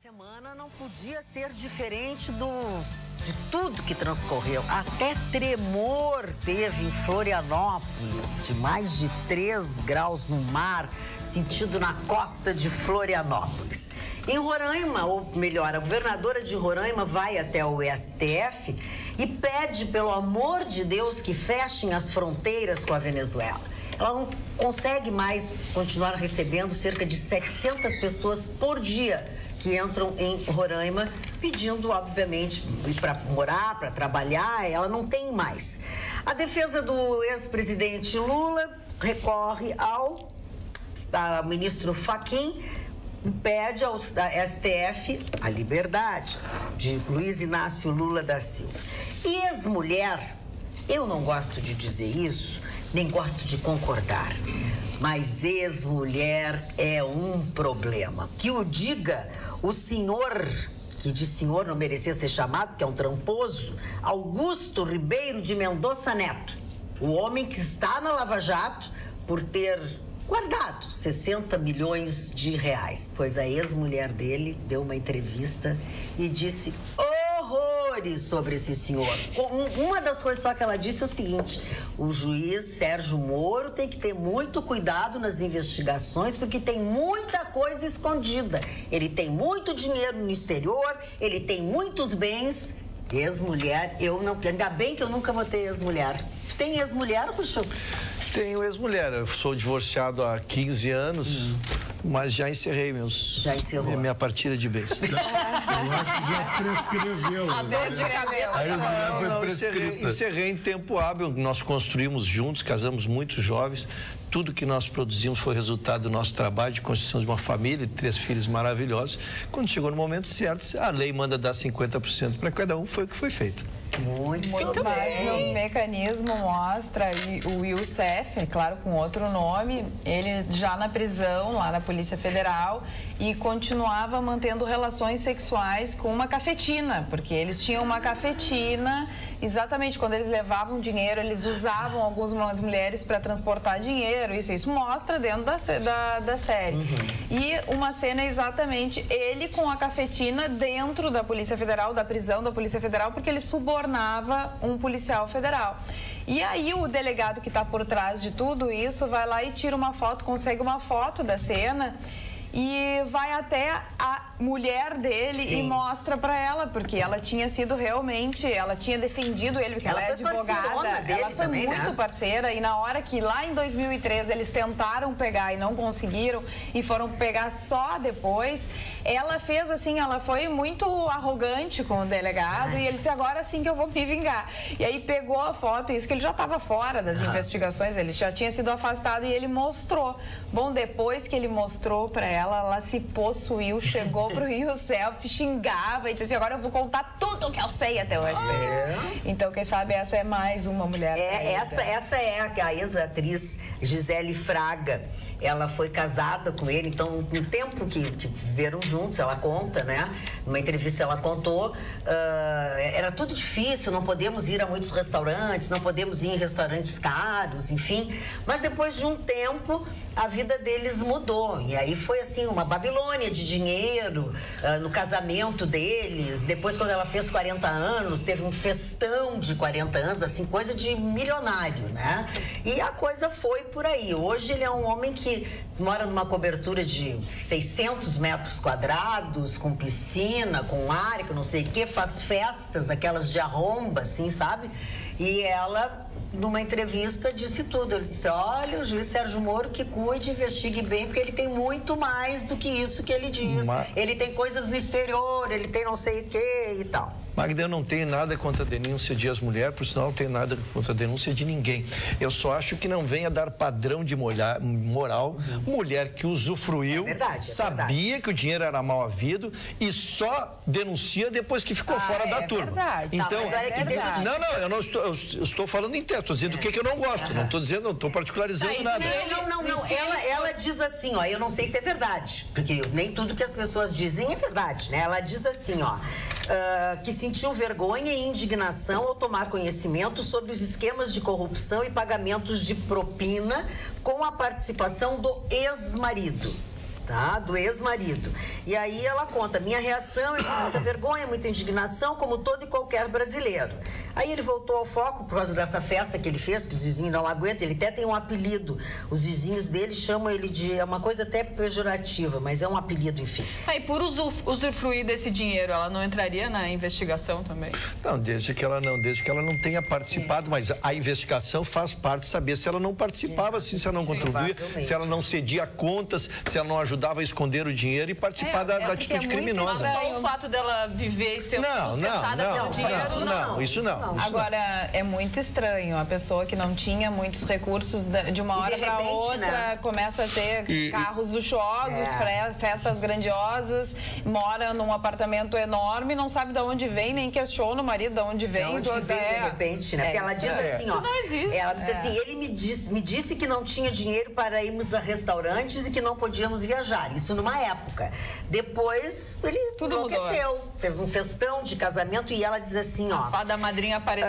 Semana não podia ser diferente de tudo que transcorreu. Até tremor teve em Florianópolis, de mais de 3 graus no mar, sentido na costa de Florianópolis. Em Roraima, ou melhor, a governadora de Roraima vai até o STF e pede, pelo amor de Deus, que fechem as fronteiras com a Venezuela. Ela não consegue mais continuar recebendo cerca de 700 pessoas por dia que entram em Roraima, pedindo, obviamente, para morar, para trabalhar. Ela não tem mais. A defesa do ex-presidente Lula recorre ao ministro Fachin, pede ao STF a liberdade de Luiz Inácio Lula da Silva. E ex-mulher, eu não gosto de dizer isso, nem gosto de concordar, mas ex-mulher é um problema. Que o diga o senhor, que de senhor não merecia ser chamado, que é um tramposo, Augusto Ribeiro de Mendonça Neto, o homem que está na Lava Jato por ter guardado 60 milhões de reais. Pois a ex-mulher dele deu uma entrevista e disse horrores sobre esse senhor. Uma das coisas só que ela disse é o seguinte: o juiz Sérgio Moro tem que ter muito cuidado nas investigações, porque tem muita coisa escondida. Ele tem muito dinheiro no exterior, ele tem muitos bens. Ex-mulher, eu não... Ainda bem que eu nunca vou ter ex-mulher. Tem ex-mulher, Ruxo? Tenho ex-mulher. Eu sou divorciado há 15 anos, mas já encerrei minha partida de bens. Eu acho que já prescreveu. A dor de cabelo. Encerrei em tempo hábil. Nós construímos juntos, casamos muito jovens. Tudo que nós produzimos foi resultado do nosso trabalho de construção de uma família, de 3 filhos maravilhosos. Quando chegou no momento certo, a lei manda dar 50% para cada um, foi o que foi feito. Muito Mas no mecanismo mostra, e o Youssef, claro, com outro nome, ele já na prisão, lá na Polícia Federal, e continuava mantendo relações sexuais com uma cafetina, porque eles tinham uma cafetina, exatamente quando eles levavam dinheiro, eles usavam algumas mulheres para transportar dinheiro, isso mostra dentro da série. E uma cena exatamente ele com a cafetina dentro da Polícia Federal, da prisão da Polícia Federal, porque ele subornava um policial federal. E aí o delegado que está por trás de tudo isso vai lá e tira uma foto, consegue uma foto da cena e vai até a mulher dele e mostra para ela, porque ela tinha sido realmente, ela tinha defendido ele, porque ela é advogada, ela foi muito parceira, e na hora que lá em 2013 eles tentaram pegar e não conseguiram e foram pegar só depois, ela fez assim, ela foi muito arrogante com o delegado e ele disse, agora sim que eu vou me vingar. E aí pegou a foto, isso que ele já estava fora das investigações, ele já tinha sido afastado e ele mostrou. Bom, depois que ele mostrou para ela se possuiu, chegou pro Youssef, xingava e disse assim, agora eu vou contar tudo que eu sei até hoje. Então, quem sabe essa é mais uma mulher. Essa é a ex-atriz Gisele Fraga. Ela foi casada com ele, então, no tempo que viveram juntos, ela conta, né? Numa entrevista ela contou, era tudo difícil, não podemos ir a muitos restaurantes, não podemos ir em restaurantes caros, enfim. Mas depois de um tempo, a vida deles mudou. E aí foi assim, uma Babilônia de dinheiro no casamento deles. Depois, quando ela fez 40 anos, teve um festão de 40 anos, assim, coisa de milionário, né? E a coisa foi por aí. Hoje ele é um homem que mora numa cobertura de 600 metros quadrados, com piscina, com ar, com não sei o quê, faz festas, aquelas de arromba, assim, sabe? E ela, numa entrevista, disse tudo. Ele disse, olha, o juiz Sérgio Moro que cuide, investigue bem, porque ele tem muito mais do que isso que ele diz. Ele tem coisas no exterior, ele tem não sei o quê e tal. Magda, eu não tenho nada contra a denúncia de ex-mulher, por sinal, não tenho nada contra a denúncia de ninguém. Eu só acho que não venha dar padrão de moral. Mulher que usufruiu, sabia que o dinheiro era mal havido e só denuncia depois que ficou fora da turma. Então, eu não estou, eu estou falando em texto, estou dizendo o que eu não gosto, não estou dizendo, não estou particularizando nada. Não. Ela diz assim, ó, eu não sei se é verdade, porque nem tudo que as pessoas dizem é verdade, né? Ela diz assim, ó, que sentiu vergonha e indignação ao tomar conhecimento sobre os esquemas de corrupção e pagamentos de propina com a participação do ex-marido. tá? Do ex-marido. E aí ela conta, minha reação é de muita vergonha, muita indignação, como todo e qualquer brasileiro. Aí ele voltou ao foco por causa dessa festa que ele fez, que os vizinhos não aguentam, ele até tem um apelido. Os vizinhos dele chamam ele de, é uma coisa até pejorativa, mas é um apelido, enfim. E por usufruir desse dinheiro, ela não entraria na investigação também? Não, desde que ela não tenha participado, mas a investigação faz parte de saber se ela não participava, se ela não contribuía, se ela não cedia contas, se ela não ajudava a esconder o dinheiro e participar da atitude criminosa. Só o fato dela viver e ser sustentada pelo dinheiro, não, isso não. Agora, é muito estranho. A pessoa que não tinha muitos recursos, de uma hora para outra, né, começa a ter carros luxuosos, festas grandiosas, mora num apartamento enorme, não sabe de onde vem, nem questiona o marido de onde vem. De onde que vem, de repente, né? Porque ela diz assim, ó... Isso não existe. Ela diz assim, ele me disse que não tinha dinheiro para irmos a restaurantes e que não podíamos viajar. Isso numa época. Depois, ele enlouqueceu. Fez um festão de casamento e ela diz assim, ó... A fada madrinha apareceu.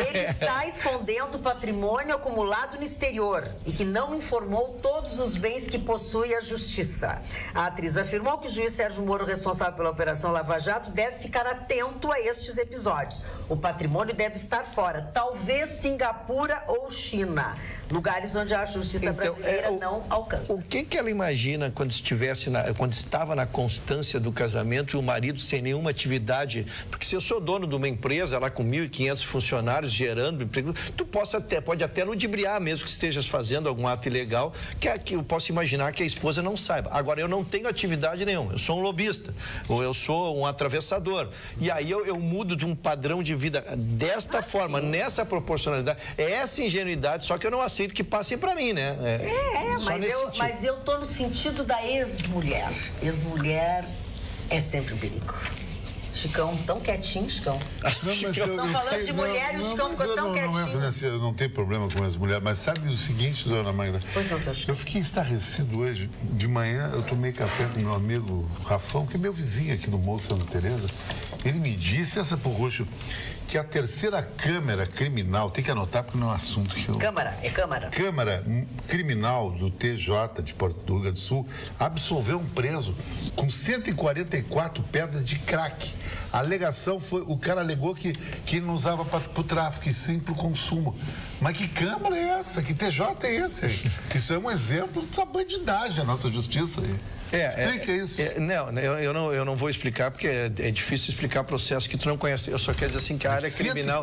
Ele está escondendo o patrimônio acumulado no exterior e que não informou todos os bens que possui a justiça. A atriz afirmou que o juiz Sérgio Moro, responsável pela Operação Lava Jato, deve ficar atento a estes episódios. O patrimônio deve estar fora, talvez Singapura ou China, lugares onde a justiça brasileira não alcança. O que ela imagina quando estava na constância do casamento e o marido sem nenhuma atividade? Porque se eu sou dono de uma empresa lá com 1.500 funcionários gerando emprego, tu pode até ludibriar, mesmo que estejas fazendo algum ato ilegal, que eu posso imaginar que a esposa não saiba. Agora, eu não tenho atividade nenhuma, eu sou um lobista, ou eu sou um atravessador. E aí eu mudo de um padrão de vida desta forma, nessa proporcionalidade. É essa ingenuidade, só que eu não aceito que passem para mim, né? Mas eu tô no sentido da ex-mulher. Ex-mulher é sempre um perigo. Chicão, tão quietinho, Chicão. Estão falando de mulher e o Chicão ficou tão quietinho. Eu não tenho problema com as mulheres, mas sabe o seguinte, dona Magda? Pois não, seu Chicão. Eu fiquei estarrecido hoje. De manhã eu tomei café com meu amigo Rafão, que é meu vizinho aqui no Morro Santa Teresa. Ele me disse, essa por roxo, que a terceira Câmara Criminal, tem que anotar porque não é um assunto que eu... Câmara Câmara Criminal do TJ de Porto do Rio Grande do Sul absolveu um preso com 144 pedras de crack. A alegação foi, o cara alegou que ele não usava para o tráfico, e sim para o consumo. Mas que Câmara é essa? Que TJ é esse? Isso é um exemplo da bandidagem, a nossa justiça. Explica isso. Eu não vou explicar, porque é difícil explicar processo que tu não conhece. Eu só quero dizer assim que a área criminal...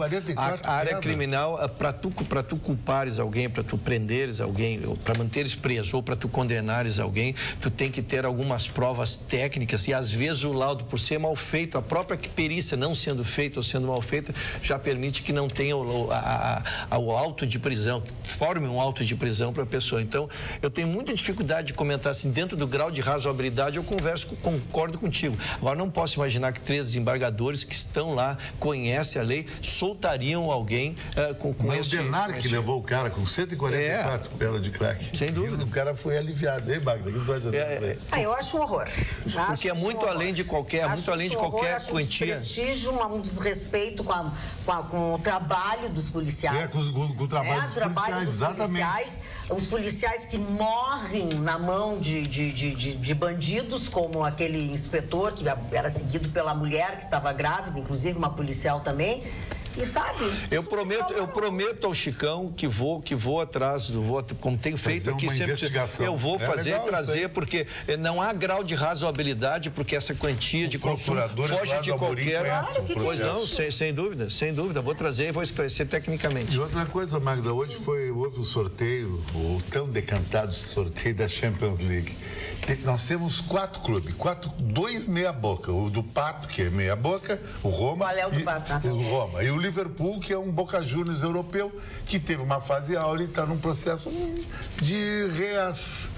A área criminal, para tu culpares alguém, para tu prenderes alguém, para manteres preso ou para tu condenares alguém, tu tem que ter algumas provas técnicas e às vezes o laudo, por ser mal feito, a própria perícia não sendo feita ou sendo mal feita, já permite que não tenha o auto de prisão, forme um auto de prisão para a pessoa. Então, eu tenho muita dificuldade de comentar assim, dentro do grau de razoabilidade, eu concordo contigo. Agora, não posso imaginar que 3 desembargadores que estão lá, conhecem a lei, soltariam alguém com Mas o Denário que levou o cara com 144 pedras de crack. Sem dúvida. O cara foi aliviado. Ei, Magda, o que tu vai dizer? Eu acho um horror. Porque é muito além de qualquer, quantia. Um desprestígio, um desrespeito com o trabalho dos policiais. Com o trabalho dos policiais. Os policiais que morrem na mão de bandidos, como aquele inspetor que era seguido pela mulher que estava grávida, inclusive uma policial também. E sabe? Eu prometo ao Chicão que vou atrás, como tenho feito aqui sempre. Eu vou fazer, trazer, porque não há grau de razoabilidade, porque essa quantia de consumo foge de qualquer. Pois não, sem dúvida. Vou trazer e vou esclarecer tecnicamente. E outra coisa, Magda, hoje houve o sorteio, o tão decantado sorteio da Champions League. Nós temos 4 clubes, 2 meia-boca. O do Pato, que é meia-boca, o Roma. Qual é o do Pato? O Roma. E o Liverpool, que é um Boca Juniors europeu, que teve uma fase áurea e está num processo de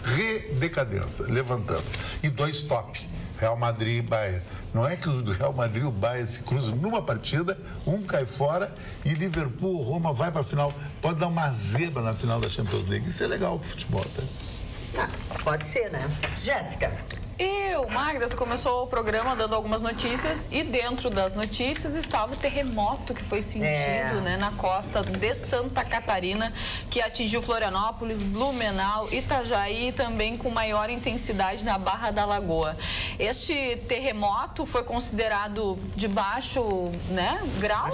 redecadência, levantando. E 2 top, Real Madrid e Bayern. Não é que o Real Madrid e o Bayern se cruzam numa partida, um cai fora e Liverpool, Roma vai para a final. Pode dar uma zebra na final da Champions League. Isso é legal pro futebol, tá? Pode ser, né? Jéssica. Magda, tu começou o programa dando algumas notícias e dentro das notícias estava o terremoto que foi sentido né, na costa de Santa Catarina, que atingiu Florianópolis, Blumenau, Itajaí e também com maior intensidade na Barra da Lagoa. Este terremoto foi considerado de baixo grau,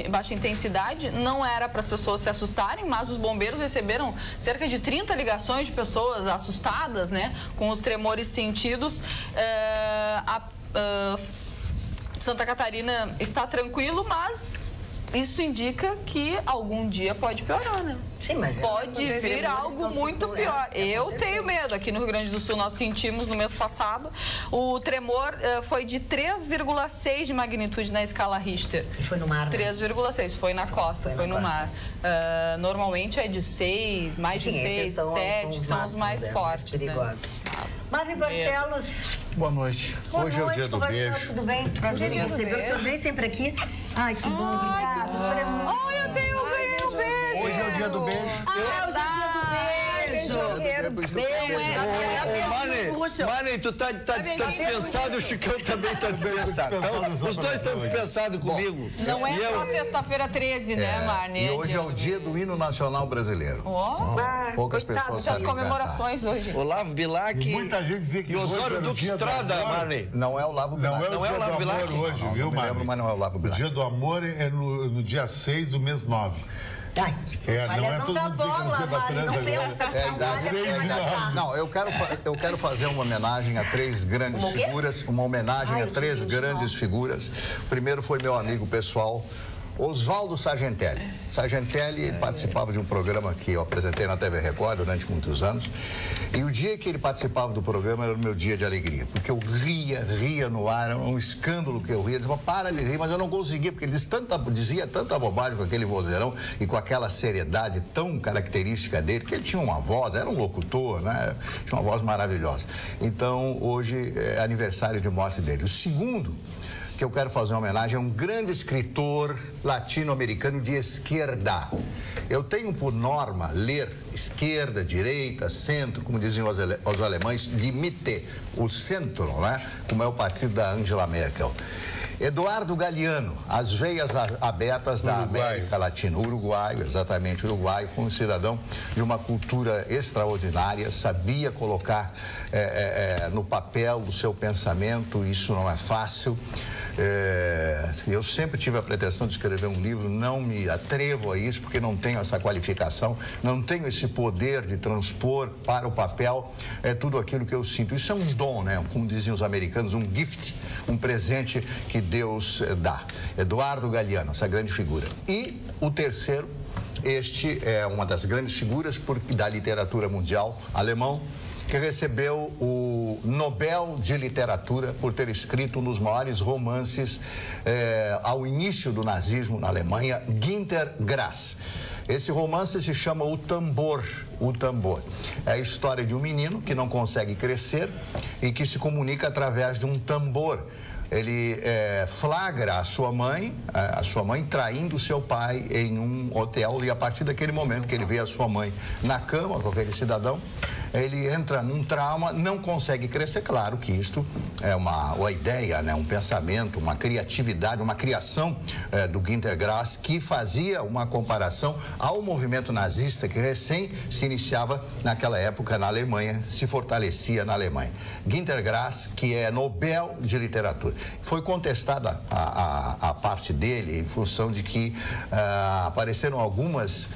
baixa intensidade, não era para as pessoas se assustarem, mas os bombeiros receberam cerca de 30 ligações de pessoas assustadas, né, com os tremores sentidos. Santa Catarina está tranquilo, mas isso indica que algum dia pode piorar, né? Sim, mas pode vir algo muito pior. Eu tenho medo. Aqui no Rio Grande do Sul nós sentimos no mês passado. O tremor foi de 3,6 de magnitude na escala Richter. E foi no mar, né? 3,6, foi na costa, foi no mar. Normalmente é de 6, mais de 6, 7, são os mais fortes. Perigosos. Marli Barcelos. Boa noite. Hoje é o dia do beijo. Tudo bem? Prazer em receber. O senhor vem sempre aqui. Ai, que bom, obrigada. O senhor é muito... eu ganhei um beijo. Hoje é o dia do beijo. Hoje é o dia do beijo. Marli, tu tá dispensado, o Chicão também tá dispensado. Então, os dois estão dispensados comigo. Não é só sexta-feira 13, né, Marli? E hoje é o dia do hino nacional brasileiro. Poucas pessoas sabem. Das comemorações hoje. Olavo Bilac. Muita gente dizia que e Osório Duque Estrada, Marli. Não é o Olavo Bilac. Não é o Olavo Bilac hoje, viu, Marli? Mas não é o Olavo Bilac. O dia do amor é no dia 6 do mês 9. Ai, não dá bola, Marli, não pensa. Não, eu quero fazer uma homenagem a três grandes figuras. Uma homenagem a três grandes figuras. O primeiro foi meu amigo pessoal, Oswaldo Sargentelli. Sargentelli participava de um programa que eu apresentei na TV Record durante muitos anos. E o dia que ele participava do programa era o meu dia de alegria. Porque eu ria no ar, era um escândalo que eu ria. Eu dizia, para de rir, mas eu não conseguia, porque ele dizia tanta bobagem com aquele vozeirão e com aquela seriedade tão característica dele, que ele tinha uma voz, era um locutor, né? Tinha uma voz maravilhosa. Então, hoje é aniversário de morte dele. O segundo que eu quero fazer uma homenagem a um grande escritor latino-americano de esquerda. Eu tenho por norma ler esquerda, direita, centro, como diziam os alemães, die Mitte, o centro, né? Como é o partido da Angela Merkel. Eduardo Galeano, As Veias Abertas da América Latina, uruguaio, exatamente, uruguaio, foi um cidadão de uma cultura extraordinária, sabia colocar no papel o seu pensamento, isso não é fácil. Eu sempre tive a pretensão de escrever um livro, não me atrevo a isso porque não tenho essa qualificação, não tenho esse poder de transpor para o papel tudo aquilo que eu sinto. Isso é um dom, né? Como diziam os americanos, um gift, um presente que Deus dá. Eduardo Galeano, essa grande figura. E o terceiro, este é uma das grandes figuras da literatura mundial, alemão, que recebeu o Nobel de Literatura por ter escrito um dos maiores romances ao início do nazismo na Alemanha, Günter Grass. Esse romance se chama O Tambor. O Tambor. É a história de um menino que não consegue crescer e que se comunica através de um tambor. Ele flagra a sua mãe traindo seu pai em um hotel, e a partir daquele momento que ele vê a sua mãe na cama com aquele cidadão, ele entra num trauma, não consegue crescer. Claro que isto é uma ideia, né? Um pensamento, uma criatividade, uma criação do Günter Grass, que fazia uma comparação ao movimento nazista que recém se iniciava naquela época na Alemanha, se fortalecia na Alemanha. Günter Grass, que é Nobel de Literatura. Foi contestada a parte dele em função de que apareceram algumas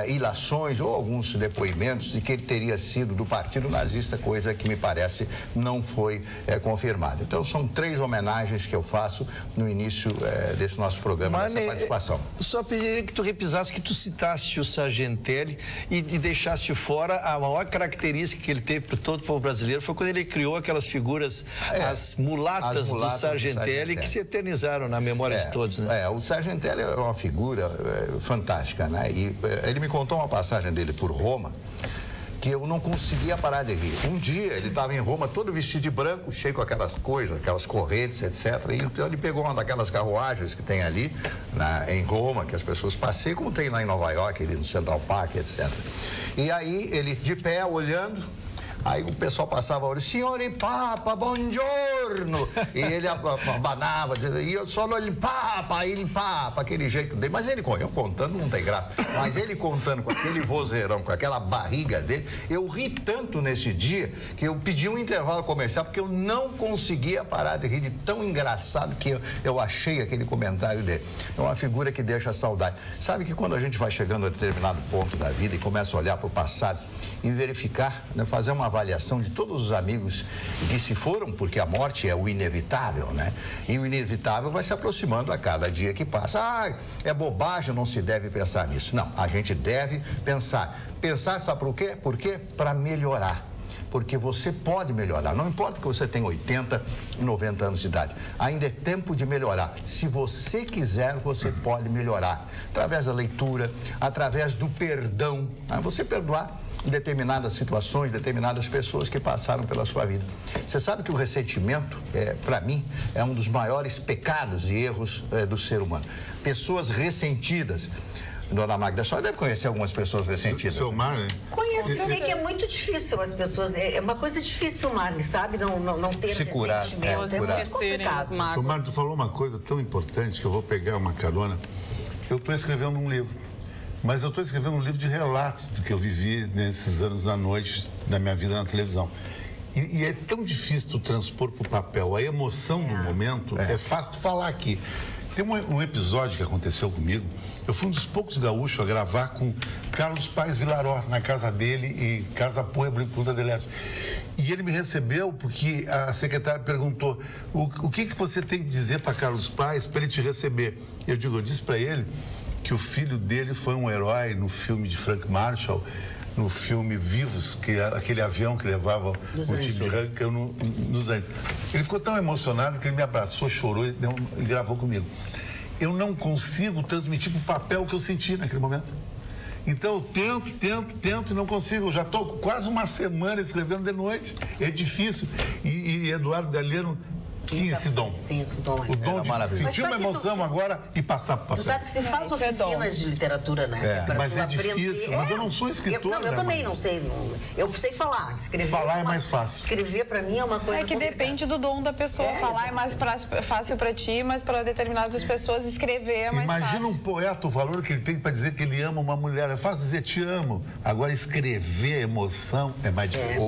ilações ou alguns depoimentos de que ele teria sido do partido nazista, coisa que me parece não foi confirmada. Então são três homenagens que eu faço no início desse nosso programa, dessa participação. Só pediria que tu repisasse, que tu citaste o Sargentelli e deixaste fora a maior característica que ele teve para todo o povo brasileiro foi quando ele criou aquelas figuras, as mulatas do Sargentelli, que se eternizaram na memória de todos, né? O Sargentelli é uma figura fantástica, né? E ele me contou uma passagem dele por Roma que eu não conseguia parar de rir. Um dia ele estava em Roma todo vestido de branco, cheio com aquelas coisas, aquelas correntes, etc. E então ele pegou uma daquelas carruagens que tem ali em Roma, que as pessoas passeiam, como tem lá em Nova York, ali no Central Park, etc. E aí ele de pé, olhando, Aí o pessoal passava a hora, Signore Papa, buongiorno. E ele abanava, dizendo, io sono il Papa, aquele jeito dele. Mas ele, eu contando não tem graça, mas ele contando com aquele vozeirão, com aquela barriga dele, eu ri tanto nesse dia que eu pedi um intervalo comercial porque eu não conseguia parar de rir de tão engraçado que eu achei aquele comentário dele. É uma figura que deixa saudade. Sabe que quando a gente vai chegando a determinado ponto da vida e começa a olhar para o passado e verificar, né, fazer uma avaliação de todos os amigos que se foram, porque a morte é o inevitável, né? E o inevitável vai se aproximando a cada dia que passa. Ah, é bobagem, não se deve pensar nisso. Não, a gente deve pensar. Pensar, sabe por quê? Por quê? Para melhorar. Porque você pode melhorar. Não importa que você tenha 80, 90 anos de idade. Ainda é tempo de melhorar. Se você quiser, você pode melhorar. Através da leitura, através do perdão. Você perdoar determinadas situações, determinadas pessoas que passaram pela sua vida. Você sabe que o ressentimento, para mim, é um dos maiores pecados e erros do ser humano. Pessoas ressentidas. Dona Magda, a senhora deve conhecer algumas pessoas ressentidas. Seu Marley? Conheço, eu sei que é muito difícil as pessoas. É uma coisa difícil, Marley, sabe? Não ter se curar, ressentimento. É muito complicado. Seu Marley, tu falou uma coisa tão importante que eu vou pegar uma carona. Eu estou escrevendo um livro. Mas eu estou escrevendo um livro de relatos do que eu vivi nesses anos da noite da minha vida na televisão. E é tão difícil tu transpor para o papel. A emoção do momento é fácil de falar aqui. Tem um episódio que aconteceu comigo. Eu fui um dos poucos gaúchos a gravar com Carlos Paes Vilaró, na casa dele, em Casa Puebla, em Punta del Este. E ele me recebeu porque a secretária perguntou o que você tem que dizer para Carlos Paes para ele te receber. Eu disse para ele que o filho dele foi um herói no filme de Frank Marshall, no filme Vivos, que é aquele avião que levava o time de rugby nos Andes. Ele ficou tão emocionado que ele me abraçou, chorou e gravou comigo. Eu não consigo transmitir para o papel o que eu senti naquele momento. Então eu tento e não consigo. Eu já estou quase uma semana escrevendo de noite. É difícil. E Eduardo Galeno tinha esse dom. Tem esse dom. O dom de sentir uma emoção agora e passar para o papel. Tu sabe que se faz oficinas de literatura, né? Mas é difícil. Mas eu não sou escritor. Eu também não sei. Eu sei falar. Escrever falar é mais fácil. Escrever para mim é uma coisa. É que depende do dom da pessoa. Falar é mais fácil para ti, mas para determinadas pessoas escrever é mais fácil. Imagina um poeta, o valor que ele tem para dizer que ele ama uma mulher. É fácil dizer te amo. Agora escrever emoção é mais difícil.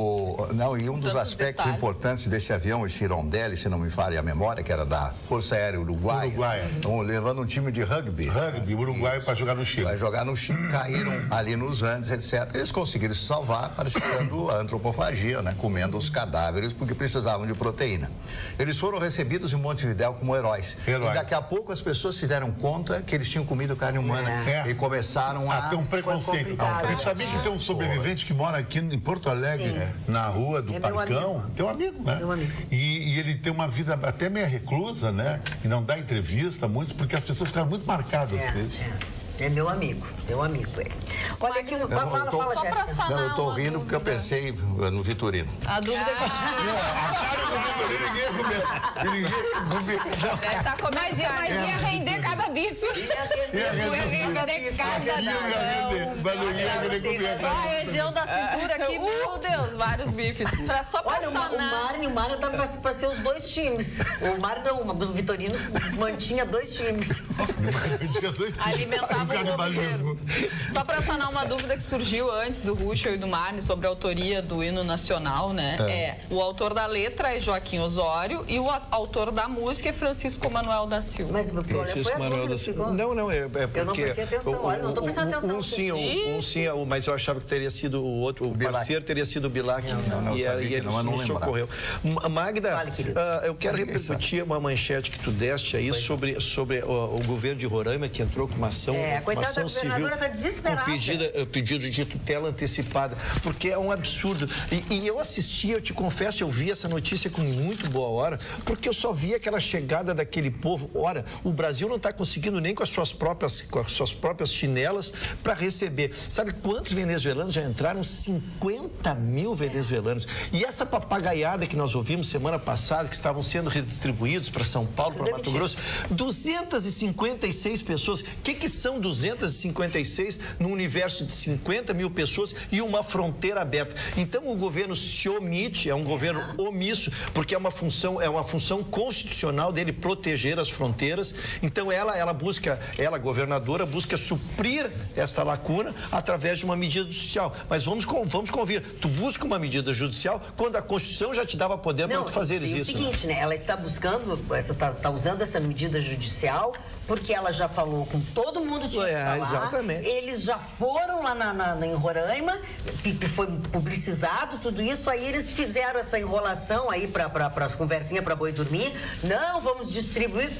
E um dos aspectos importantes desse avião, esse Rondelli, se não me falha a memória, que era da Força Aérea Uruguaia. Então, levando um time de rugby. Uruguai para jogar no Chile. Vai jogar no Chile, caíram ali nos Andes, etc. Eles conseguiram se salvar, praticando a antropofagia, né? Comendo os cadáveres, porque precisavam de proteína. Eles foram recebidos em Montevidéu como heróis. E daqui a pouco as pessoas se deram conta que eles tinham comido carne humana e começaram a ter um preconceito. Eu sabia que tem um sobrevivente que mora aqui em Porto Alegre, na rua do Parcão. Teu amigo, né? Meu amigo. E ele tem uma vida até meio reclusa, né? E não dá entrevista muito, porque as pessoas ficaram muito marcadas com isso. É meu amigo ele. Olha aqui, fala, Jéssica. Eu estou rindo porque eu pensei no Vitorino. A dúvida é a cara do Vitorino ninguém Mas ia render cada bife. Só a região da cintura aqui, meu Deus, vários bifes. Só pra sanar. O Mário tava para ser os dois times. O Mário não, o Vitorino mantinha dois times. Alimentava o canibalismo. Só para sanar uma dúvida que surgiu antes do Ruschel e do Marne sobre a autoria do hino nacional, né? O autor da letra é Joaquim Osório e o autor da música é Francisco Manuel da Silva. Mas o problema foi a dúvida que ficou. Não, é porque... Eu não prestei atenção, olha, não estou prestando atenção. Um sim, mas eu achava que teria sido o outro, o parceiro teria sido o Bilac. E ele nos socorreu. Magda, eu quero repetir uma manchete que tu deste aí sobre o governo de Roraima, que entrou com uma ação, uma ação civil está desesperada. Com pedido de tutela antecipada, porque é um absurdo. E eu assisti, eu te confesso, eu vi essa notícia com muito boa hora, porque eu só vi aquela chegada daquele povo. Ora, o Brasil não está conseguindo nem com as suas próprias chinelas para receber. Sabe quantos venezuelanos já entraram? 50 mil venezuelanos. E essa papagaiada que nós ouvimos semana passada, que estavam sendo redistribuídos para São Paulo, para Mato Grosso, 256 pessoas. O que são 256 num universo de 50 mil pessoas e uma fronteira aberta. Então o governo se omite, é um governo omisso, porque é uma função constitucional dele proteger as fronteiras. Então ela, governadora, busca suprir esta lacuna através de uma medida judicial. Mas vamos convir, tu busca uma medida judicial quando a Constituição já te dava poder para tu fazeres isso. É o seguinte, né? Ela está buscando, está usando essa medida judicial porque ela já falou com todo mundo tinha que falar. Exatamente. Eles já foram lá em Roraima, foi publicizado tudo isso, aí eles fizeram essa enrolação aí para as conversinhas para boi dormir. Não, vamos distribuir.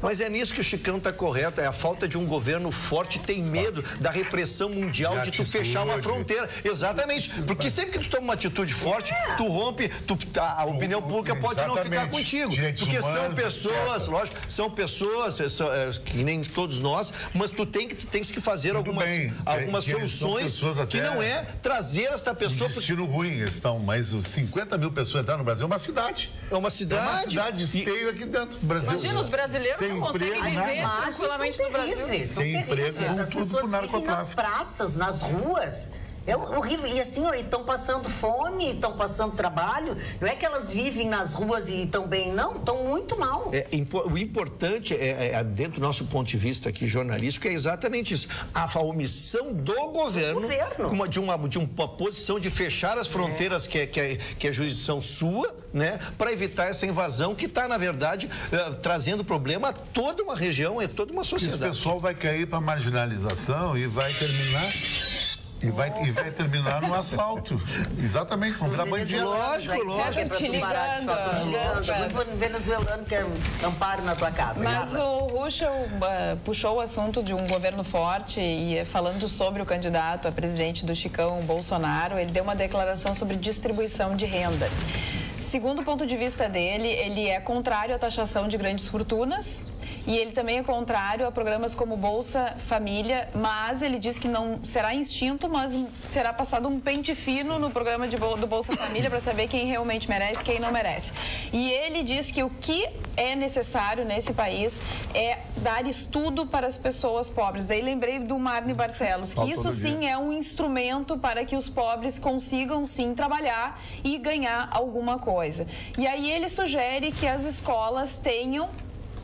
Mas é nisso que o Chicão está correto, é a falta de um governo forte, tem medo da repressão mundial de tu fechar uma fronteira. Exatamente, porque sempre que tu toma uma atitude forte, tu rompe, a opinião pública pode não ficar contigo. Porque são pessoas, lógico, são pessoas, que nem todos nós, mas tu tens que fazer algumas soluções que não é trazer esta pessoa... Um destino ruim estão, mas os 50 mil pessoas entraram no Brasil é uma cidade. É uma cidade. É uma cidade de esteio aqui dentro do Brasil. Imagina, os brasileiros não conseguem viver tranquilamente no Brasil. Sem emprego, as pessoas vivem nas praças, nas ruas. É horrível. E assim, estão passando fome, estão passando trabalho. Não é que elas vivem nas ruas e estão bem, não. Estão muito mal. O importante, dentro do nosso ponto de vista aqui jornalístico, é exatamente isso. A omissão do governo. De uma posição de fechar as fronteiras que é jurisdição sua, né? Para evitar essa invasão que está, na verdade, trazendo problema a toda uma região e toda uma sociedade. Esse pessoal vai cair para marginalização e vai terminar... E vai terminar no assalto. Exatamente, vão virar bandido. Lógico. Te ligando. Venezuelano que é amparo na tua casa. Mas o Ruschel puxou o assunto de um governo forte e falando sobre o candidato a presidente do Chicão, Bolsonaro, ele deu uma declaração sobre distribuição de renda. Segundo o ponto de vista dele, ele é contrário à taxação de grandes fortunas. E ele também é contrário a programas como Bolsa Família, mas ele diz que não será extinto, mas será passado um pente fino no programa do Bolsa Família para saber quem realmente merece e quem não merece. E ele diz que o que é necessário nesse país é dar estudo para as pessoas pobres. Daí lembrei do Marne Barcelos, que isso sim é um instrumento para que os pobres consigam sim trabalhar e ganhar alguma coisa. E aí ele sugere que as escolas tenham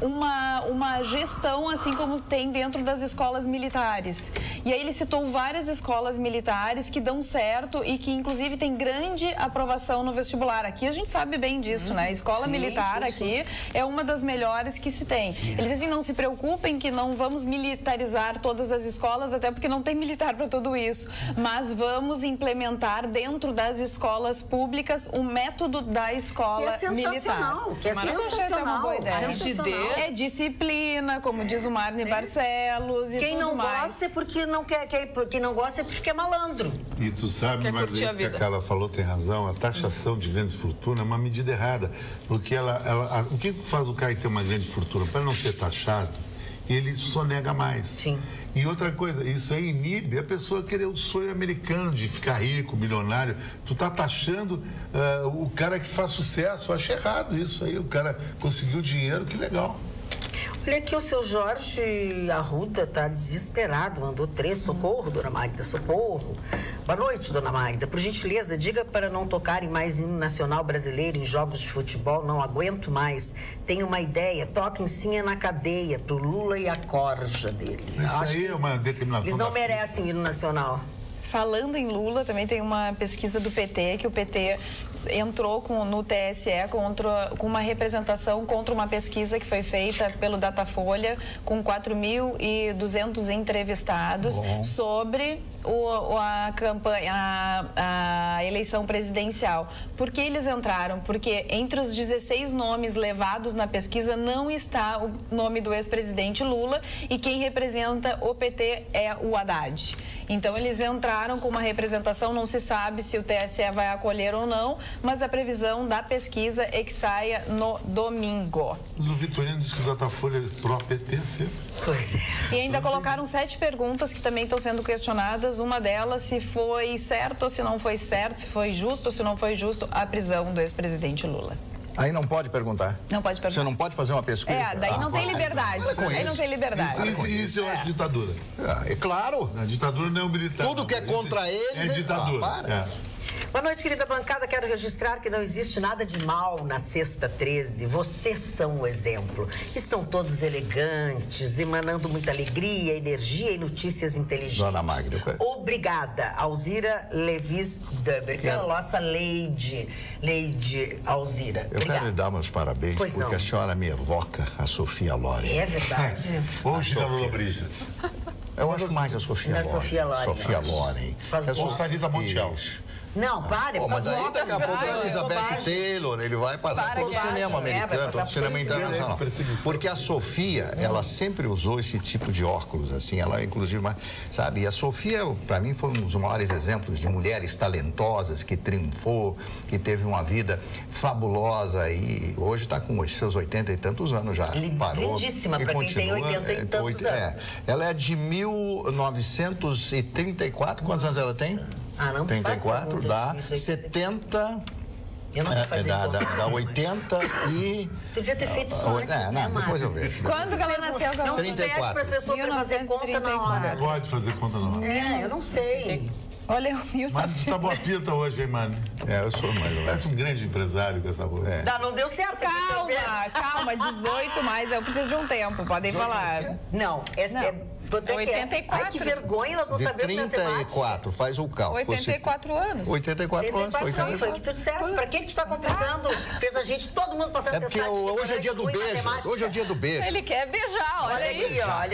uma gestão, assim como tem dentro das escolas militares. E aí ele citou várias escolas militares que dão certo e que, inclusive, tem grande aprovação no vestibular. Aqui a gente sabe bem disso, né? A escola militar aqui é uma das melhores que se tem. Ele diz assim, não se preocupem que não vamos militarizar todas as escolas, até porque não tem militar para tudo isso. Mas vamos implementar dentro das escolas públicas o método da escola militar. Que é sensacional. É uma boa ideia. É disciplina, como diz o Marne Barcelos e quem tudo não mais. gosta é porque não quer, quem não gosta é porque é malandro. E tu sabe, Marlene, que a Carla falou, tem razão, a taxação de grandes fortunas é uma medida errada, porque o que faz o cara ter uma grande fortuna? Para não ser taxado, ele sonega mais. Sim. E outra coisa, isso aí inibe a pessoa querer o sonho americano de ficar rico, milionário. Tu tá taxando o cara que faz sucesso. Eu acho errado isso aí. O cara conseguiu dinheiro, que legal. Olha aqui, o seu Jorge Arruda tá desesperado, mandou 3, socorro, dona Magda, socorro. Boa noite, dona Magda. Por gentileza, diga para não tocarem mais hino nacional brasileiro em jogos de futebol, não aguento mais. Tenho uma ideia, toquem sim na cadeia, pro Lula e a corja dele. Isso aí é uma determinação. Eles não merecem hino nacional. Falando em Lula, também tem uma pesquisa do PT, que o PT entrou no TSE com uma representação contra uma pesquisa que foi feita pelo Datafolha com 4.200 entrevistados sobre a campanha, a eleição presidencial. Por que eles entraram? Porque entre os 16 nomes levados na pesquisa não está o nome do ex-presidente Lula e quem representa o PT é o Haddad. Então eles entraram com uma representação, não se sabe se o TSE vai acolher ou não, mas a previsão da pesquisa é que saia no domingo. Mas o Vitorino disse que o Datafolha é pró-PT, sempre. Pois é. E ainda colocaram 7 perguntas que também estão sendo questionadas. Uma delas, se foi certo ou se não foi certo, se foi justo ou se não foi justo a prisão do ex-presidente Lula. Aí não pode perguntar. Não pode perguntar. Você não pode fazer uma pesquisa. Daí não tem liberdade. Aí não tem liberdade. Isso eu acho ditadura. É claro. A ditadura não é um militar. Tudo que é contra eles é ditadura. Boa noite, querida bancada. Quero registrar que não existe nada de mal na Sexta 13. Vocês são o exemplo. Estão todos elegantes, emanando muita alegria, energia e notícias inteligentes. Dona Magda. Obrigada, Alzira Levis Duber, que é a nossa Lady Alzira. Eu quero lhe dar meus parabéns, porque a senhora me evoca a Sofia Loren. É verdade. Hoje da Lula Brisa. Eu acho mais a Sofia Loren. Sofia Loren. Ou Sarita Montiel. Não, pare. Mas aí daqui a pouco a Elizabeth Taylor, ele vai passar pelo cinema americano, pelo cinema internacional. Porque a Sofia, ela sempre usou esse tipo de óculos, assim, ela inclusive, sabe, e a Sofia, para mim, foi um dos maiores exemplos de mulheres talentosas, que triunfou, que teve uma vida fabulosa e hoje está com os seus 80 e tantos anos já. Parou. Lindíssima, para quem tem 80 e tantos anos. Ela é de 1934, quantos anos ela tem? Não 34, dá 70... Eu não sei fazer dá 80 e... Devia ter feito isso antes, depois eu vejo. Quando que ela nasceu? Não 34. Para as pessoas para fazer conta na hora. Pode fazer conta na hora. Eu não sei. Olha, o 1900. Mas você tá boa pinta hoje, hein, mano? Eu sou mais ou menos. Parece um grande empresário com essa voz. Não deu certo. Calma, 18 mais. Eu preciso de um tempo, podem falar. Não, é 84. Ai, que vergonha, nós não sabemos matemática. 34, faz o cálculo. 84 anos. 84 anos. Foi o que tu disseste. Pra que tu tá complicando? Fez a gente, todo mundo passando porque hoje é dia do beijo. Hoje é o dia do beijo. Ele quer beijar, olha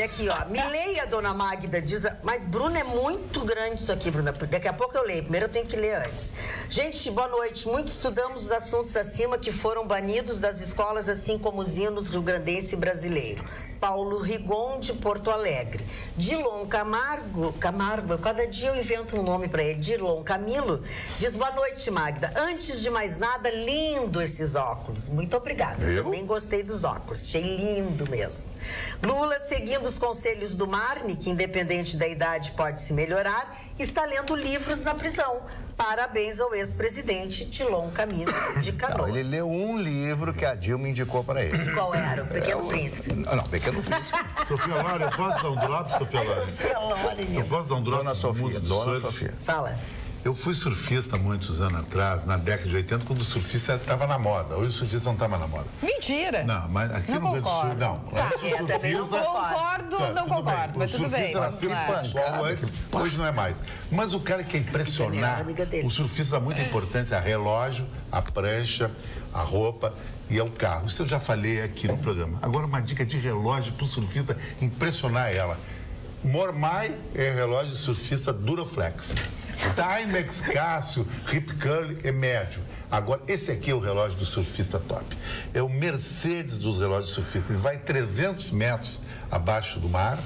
aqui, ó. Me leia, dona Magda, diz... Mas, Bruna, é muito grande isso aqui, Bruna. Daqui a pouco eu leio. Primeiro eu tenho que ler antes. Gente, boa noite. Muito estudamos os assuntos acima que foram banidos das escolas, assim como os hinos rio-grandense e brasileiro. Paulo Rigon, de Porto Alegre. Dilon Camargo, cada dia eu invento um nome para ele. Dilon Camilo diz: boa noite, Magda. Antes de mais nada, lindo esses óculos. Muito obrigada. Eu também gostei dos óculos. Achei lindo mesmo. Lula, seguindo os conselhos do Marne, que independente da idade pode se melhorar, está lendo livros na prisão. Parabéns ao ex-presidente Dilon Camilo de Canoas. Ele leu um livro que a Dilma indicou para ele. Qual era? O Pequeno Príncipe. Não, Pequeno Príncipe. Sofia Loren, eu posso dar um drop, Sofia Loren? Sofia Loren. Eu posso dar um drop? Dona Sofia. Fala. Eu fui surfista muitos anos atrás, na década de 80, quando o surfista estava na moda. Hoje o surfista não estava na moda. Mentira! Não, mas aqui no Rio Grande do Sul, não. Também não concordo, não concordo, mas tudo bem. O surfista era sempre antes, hoje não é mais. Mas o cara que quer impressionar, o surfista dá muita importância a relógio, a prancha, a roupa e ao carro. Isso eu já falei aqui no programa. Agora uma dica de relógio para o surfista impressionar ela. Mormai é relógio de surfista Duraflex. Timex, Cássio, Rip Curl é médio. Agora, esse aqui é o relógio do surfista top. É o Mercedes dos relógios surfistas. Ele vai 300 metros abaixo do mar.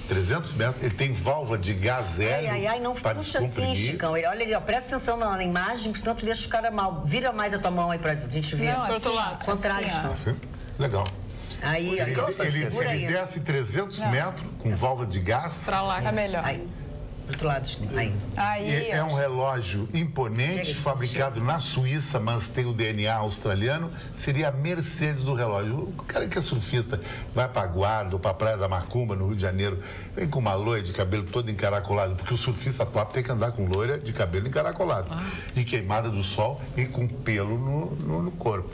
300 metros. Ele tem válvula de gás hélio não puxa assim, Chicão. Olha ali, ó, presta atenção na imagem, porque senão tu deixa o cara mal. Vira mais a tua mão aí pra gente ver. Não, assim, contrário, Chicão. Legal. Aí, ele desce 300 metros com válvula de gás. Pra lá, é melhor. Aí. Do outro lado, aí é um relógio imponente, fabricado na Suíça, mas tem o DNA australiano. Seria a Mercedes do relógio. O cara que é surfista, vai para Guarda ou para Praia da Macumba, no Rio de Janeiro, vem com uma loira de cabelo todo encaracolado, porque o surfista top tem que andar com loira de cabelo encaracolado. E queimada do sol e com pelo no corpo.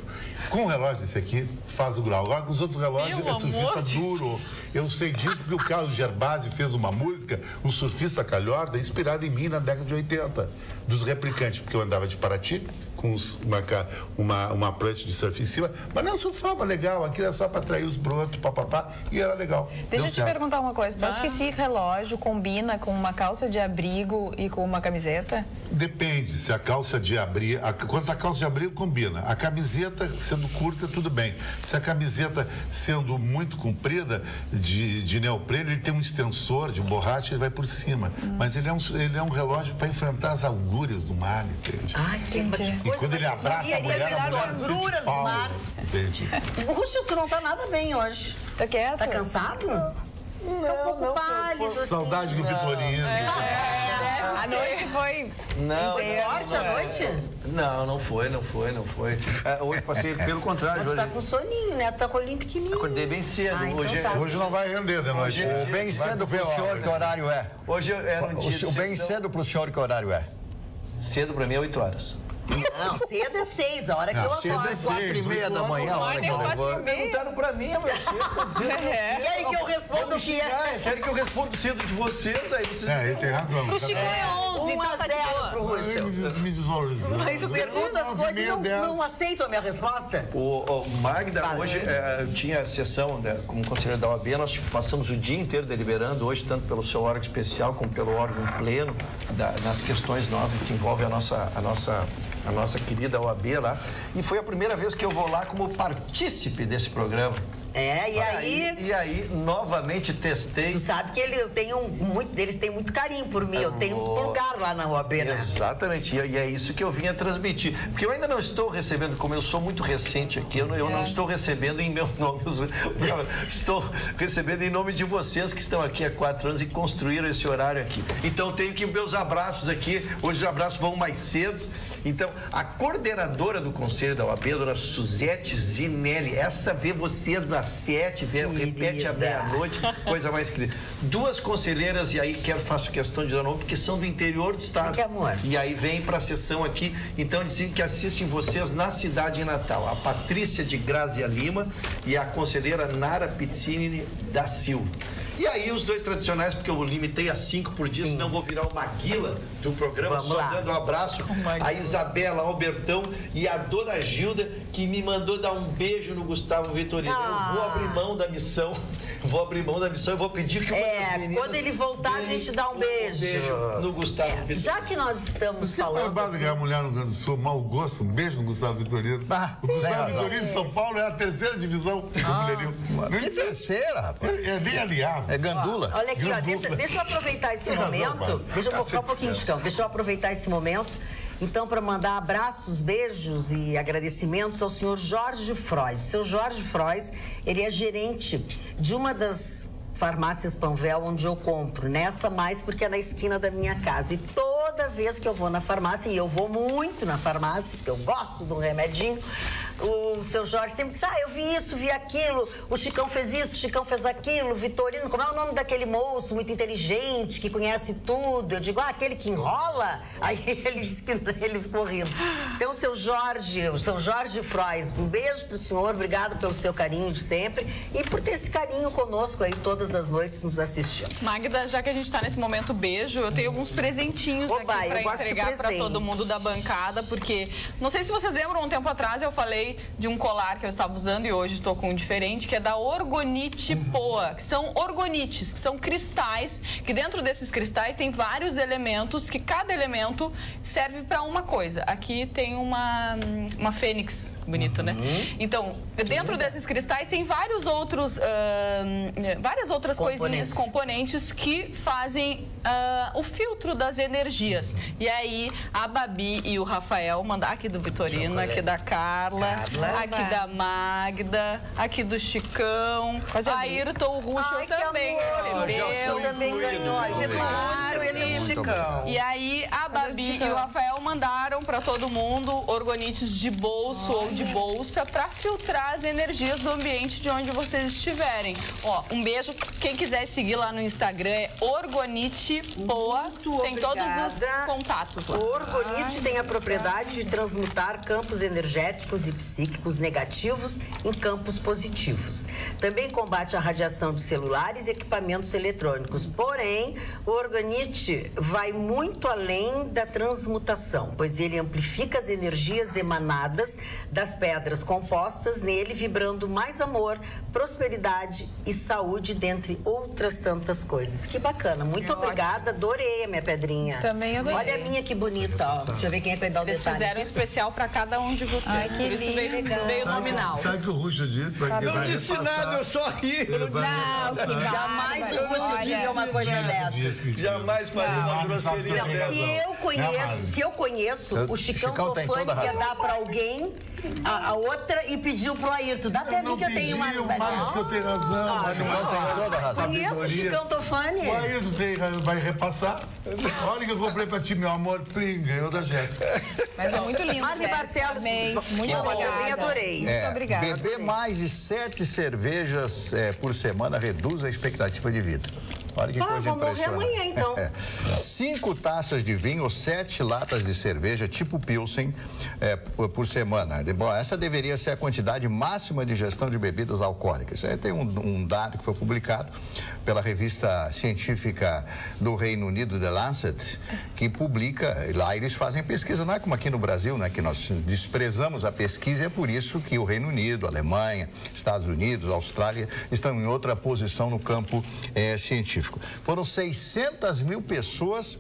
Com o relógio esse aqui, faz o grau. Agora com os outros relógios, é surfista duro. Eu sei disso porque o Carlos Gervasi fez uma música, o surfista calhorda, inspirado em mim na década de 80, dos replicantes, porque eu andava de Paraty com uma prancha de surf em cima, mas não surfava legal, aquilo era só para atrair os brotos, papapá, e era legal. Deixa eu te perguntar uma coisa, tu acha que esse relógio combina com uma calça de abrigo e com uma camiseta? Depende, se a calça de abrigo, quando a calça de abrigo combina, a camiseta sendo curta, tudo bem. Se a camiseta sendo muito comprida, de neoprene, ele tem um extensor de borracha, ele vai por cima. Mas ele é um relógio para enfrentar as agulhas do mar, entende? Entendi. E quando ele abraça a mulher, a mulher agruras do mar. Entende? Puxa, tu não tá nada bem hoje. Tá quieto? Tá cansado? Não, tá um pouco pálido, assim. Saudade do Vitorino. A noite foi... Não, forte a noite? Não foi. Hoje passei pelo contrário. Mas tu tá com soninho, né? Tu tá com o olhinho pequenininho. Acordei bem cedo. Hoje não vai render de noite. O bem cedo pro senhor, que horário é? Hoje era um dia de O bem cedo pro senhor, que horário é? Cedo pra mim é 8 horas. Não, cedo é 6, a hora que eu acordo. Cedo é 4h30 da manhã, a hora que eu levanto. Perguntaram pra mim, meu cedo. Querem que eu responda o que é? Querem que eu responda o cedo de vocês, aí vocês... Ele tem razão. Pro Chico é 11, 1 a 0 pro Russo. Me desvalorizando. Aí tu pergunta as coisas e não aceitam a minha resposta? O Magda, hoje eu tinha a sessão, né, como conselheiro da OAB, nós passamos o dia inteiro deliberando, hoje tanto pelo seu órgão especial como pelo órgão pleno, nas questões novas que envolvem a nossa querida OAB lá. E foi a primeira vez que eu vou lá como partícipe desse programa. E aí, novamente testei. Tu sabe que muitos deles têm muito carinho por mim. Eu tenho um lugar lá na OAB, né? Exatamente. E é isso que eu vinha transmitir. Porque eu ainda não estou recebendo, como eu sou muito recente aqui, eu não estou recebendo em meu nome. Estou recebendo em nome de vocês que estão aqui há 4 anos e construíram esse horário aqui. Então, tenho que meus abraços aqui. Hoje os abraços vão mais cedo. Então, a coordenadora do Conselho da OAB, a dona Suzete Zinelli, essa vê vocês às 7, repete à meia-noite, coisa mais querida. 2 conselheiras, e aí faço questão de dar nome, porque são do interior do estado. Que amor. E aí vem para a sessão aqui, então dizem que assistem vocês na cidade de Natal. A Patrícia de Grazia Lima e a conselheira Nara Pizzini da Silva. E aí os 2 tradicionais, porque eu limitei a 5 por dia, senão vou virar o Maguila do programa. Vamos só lá. dando um abraço a Isabela Albertão e a dona Gilda, que me mandou dar um beijo no Gustavo Vitorino. Eu vou abrir mão da missão. E vou pedir que uma das meninas... Quando ele voltar, a gente dá um beijo. No Gustavo Vitorino. Já que nós estamos Você falando... trabalha ganhar mulher no Rio Grande do Sul, mau gosto, um beijo no Gustavo Vitorino. O Gustavo Vitorino de São Paulo é a 3ª divisão do mulherio. Que terceira, rapaz? É nem aliado. É gandula. Olha aqui, ó, deixa eu aproveitar esse momento. Deixa eu focar um pouquinho, Chicão. Deixa eu aproveitar esse momento, então, para mandar abraços, beijos e agradecimentos ao senhor Jorge Frois. O seu Jorge Frois, ele é gerente de uma das farmácias Panvel onde eu compro. Nessa mais porque é na esquina da minha casa. E toda vez que eu vou na farmácia, e eu vou muito na farmácia, porque eu gosto de um remedinho, o seu Jorge sempre diz, eu vi isso, vi aquilo, o Chicão fez isso, o Chicão fez aquilo, Vitorino, como é o nome daquele moço muito inteligente, que conhece tudo? Eu digo, aquele que enrola? Aí ele disse que ele ficou rindo. Então, o seu Jorge Frois, um beijo pro senhor, obrigado pelo seu carinho de sempre e por ter esse carinho conosco aí todas as noites nos assistindo. Magda, já que a gente tá nesse momento beijo, eu tenho alguns presentinhos aqui para entregar para todo mundo da bancada, porque não sei se vocês lembram, um tempo atrás eu falei de um colar que eu estava usando e hoje estou com um diferente, que é da Orgonite Poa, que são orgonites, que são cristais, que dentro desses cristais tem vários elementos, que cada elemento serve para uma coisa. Aqui tem uma fênix, bonito, né? Então, dentro desses cristais tem várias outras componentes que fazem o filtro das energias. E aí, a Babi e o Rafael mandar aqui do Vitorino, aqui da Carla, aqui da Magda, aqui do Chicão, a Ayrton, o Russo também recebeu. Eu também ganhou. Esse é do Russo, esse é do Chicão. E aí, a Babi e o Rafael mandaram para todo mundo orgonites de bolso ou de bolsa para filtrar as energias do ambiente de onde vocês estiverem. Ó, um beijo. Quem quiser seguir lá no Instagram é Orgonite Poa. Tem todos os contatos lá. O Orgonite tem a propriedade de transmutar campos energéticos e psíquicos negativos em campos positivos. Também combate a radiação de celulares e equipamentos eletrônicos. Porém, o Orgonite vai muito além da transmutação, pois ele amplifica as energias emanadas das pedras compostas nele, vibrando mais amor, prosperidade e saúde, dentre outras tantas coisas. Que bacana. Muito obrigada. Adorei a minha pedrinha. Também adorei. Olha a minha que bonita, ó. Deixa eu ver quem é que vai dar o Eles detalhe. fizeram especial para cada um de vocês. Ai, que Por isso isso veio nominal. Sabe o que o Ruxo disse? Não disse nada, eu só ri. Jamais o Ruxo diria uma coisa dessas. Jamais faria uma grosseria dessa. Se eu conheço, o Chicão Tofani ia dar pra alguém a outra e pediu pro Ayrton. Dá pra mim que eu tenho uma... Mas que eu tenho razão. O Chicão tem toda a razão. Conheço o Chicão Tofani. O Ayrton vai repassar. Olha que eu comprei pra ti, meu amor. Ganhou da Jéssica. Mas é muito lindo. Marli Barcelos, muito obrigada. Eu também adorei. Muito obrigada. Beber mais de 7 cervejas por semana reduz a expectativa de vida. Olha que coisa impressionante. Vou morrer amanhã, então. 5 taças de vinho ou 7 latas de cerveja tipo Pilsen por semana. Bom, essa deveria ser a quantidade máxima de ingestão de bebidas alcoólicas. Tem um dado que foi publicado pela revista científica do Reino Unido, The Lancet, que publica, lá eles fazem pesquisa, não é como aqui no Brasil, né, que nós desprezamos a pesquisa, e é por isso que o Reino Unido, a Alemanha, Estados Unidos, a Austrália estão em outra posição no campo científico. Foram 600 mil pessoas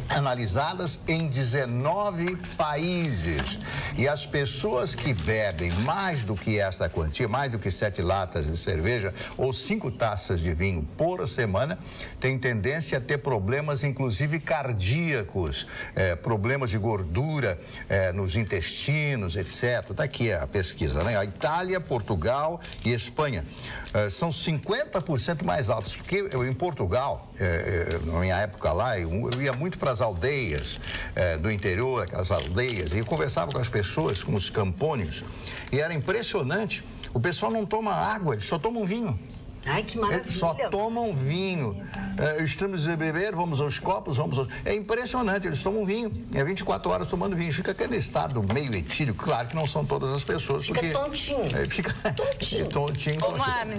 analisadas em 19 países. E as pessoas que bebem mais do que esta quantia, mais do que 7 latas de cerveja ou 5 taças de vinho por semana, têm tendência a ter problemas, inclusive cardíacos, problemas de gordura nos intestinos, etc. Está aqui a pesquisa, né? A Itália, Portugal e Espanha são 50% mais altos, porque em Portugal, na minha época lá, eu ia muito para as aldeias do interior, aquelas aldeias, e eu conversava com as pessoas, com os campônios, e era impressionante. O pessoal não toma água, eles só tomam vinho. Ai, que maravilha. Eles só tomam vinho. Estamos a beber, vamos aos copos, É impressionante, eles tomam vinho. 24 horas tomando vinho. Fica aquele estado meio etílico. Claro que não são todas as pessoas. Fica porque, tontinho. Fica tontinho.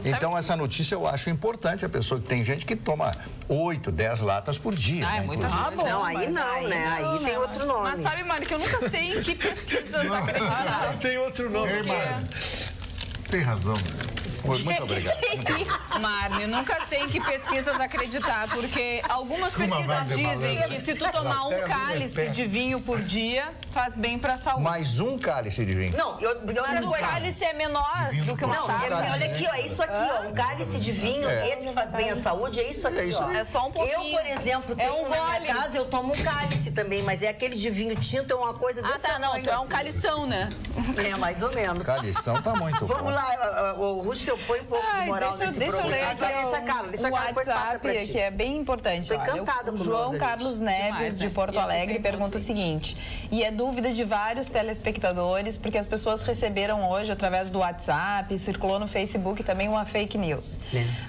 Então, essa notícia eu acho importante. A pessoa que tem gente que toma 8, 10 latas por dia. É muita coisa. Não, aí não, né? Aí tem outro nome. Mas sabe, Mário, que eu nunca sei em que pesquisas acreditar. Tem outro nome. Tem razão. Muito obrigado. Márcio, eu nunca sei em que pesquisas acreditar, porque algumas pesquisas dizem que se tu tomar um cálice de vinho por dia, faz bem pra saúde. Mais um cálice de vinho. Não, mas o cálice é menor do que uma taça. Olha aqui, ó, é isso aqui, ó. Um cálice de vinho, esse que faz bem à saúde, é isso aqui, ó. É só um pouquinho. Eu, por exemplo, tenho na minha casa, eu tomo um cálice também, mas é aquele de vinho tinto, é uma coisa desse tamanho. Tu é um calição, né? É, mais ou menos. Calição tá muito bom. Vamos lá, o Russo põe um pouco de moral nesse deixa programa. Eu ler Deixa a cara, depois passa pra ti. Que é bem importante. Tô encantada com o João Carlos Neves, de Porto Alegre, pergunta o seguinte, e é dúvida de vários telespectadores, porque as pessoas receberam hoje, através do WhatsApp, circulou no Facebook também uma fake news.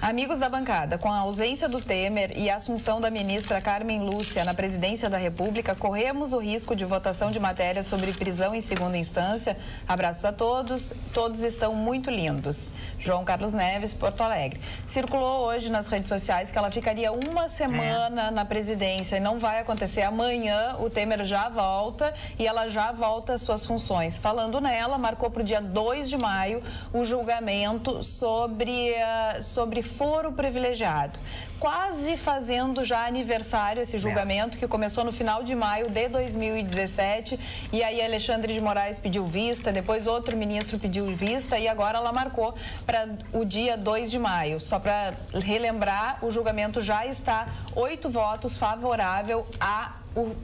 Amigos da bancada, com a ausência do Temer e a assunção da ministra Carmen Lúcia na presidência da República, corremos o risco de votação de matérias sobre prisão em segunda instância? Abraços a todos, todos estão muito lindos. João Carlos Neves, Porto Alegre. Circulou hoje nas redes sociais que ela ficaria uma semana na presidência e não vai acontecer. Amanhã o Temer já volta e ela já volta às suas funções. Falando nela, marcou para o dia 2 de maio o julgamento sobre foro privilegiado. Quase fazendo já aniversário esse julgamento, que começou no final de maio de 2017. E aí Alexandre de Moraes pediu vista, depois outro ministro pediu vista e agora ela marcou para o dia 2 de maio. Só para relembrar, o julgamento já está 8 votos favorável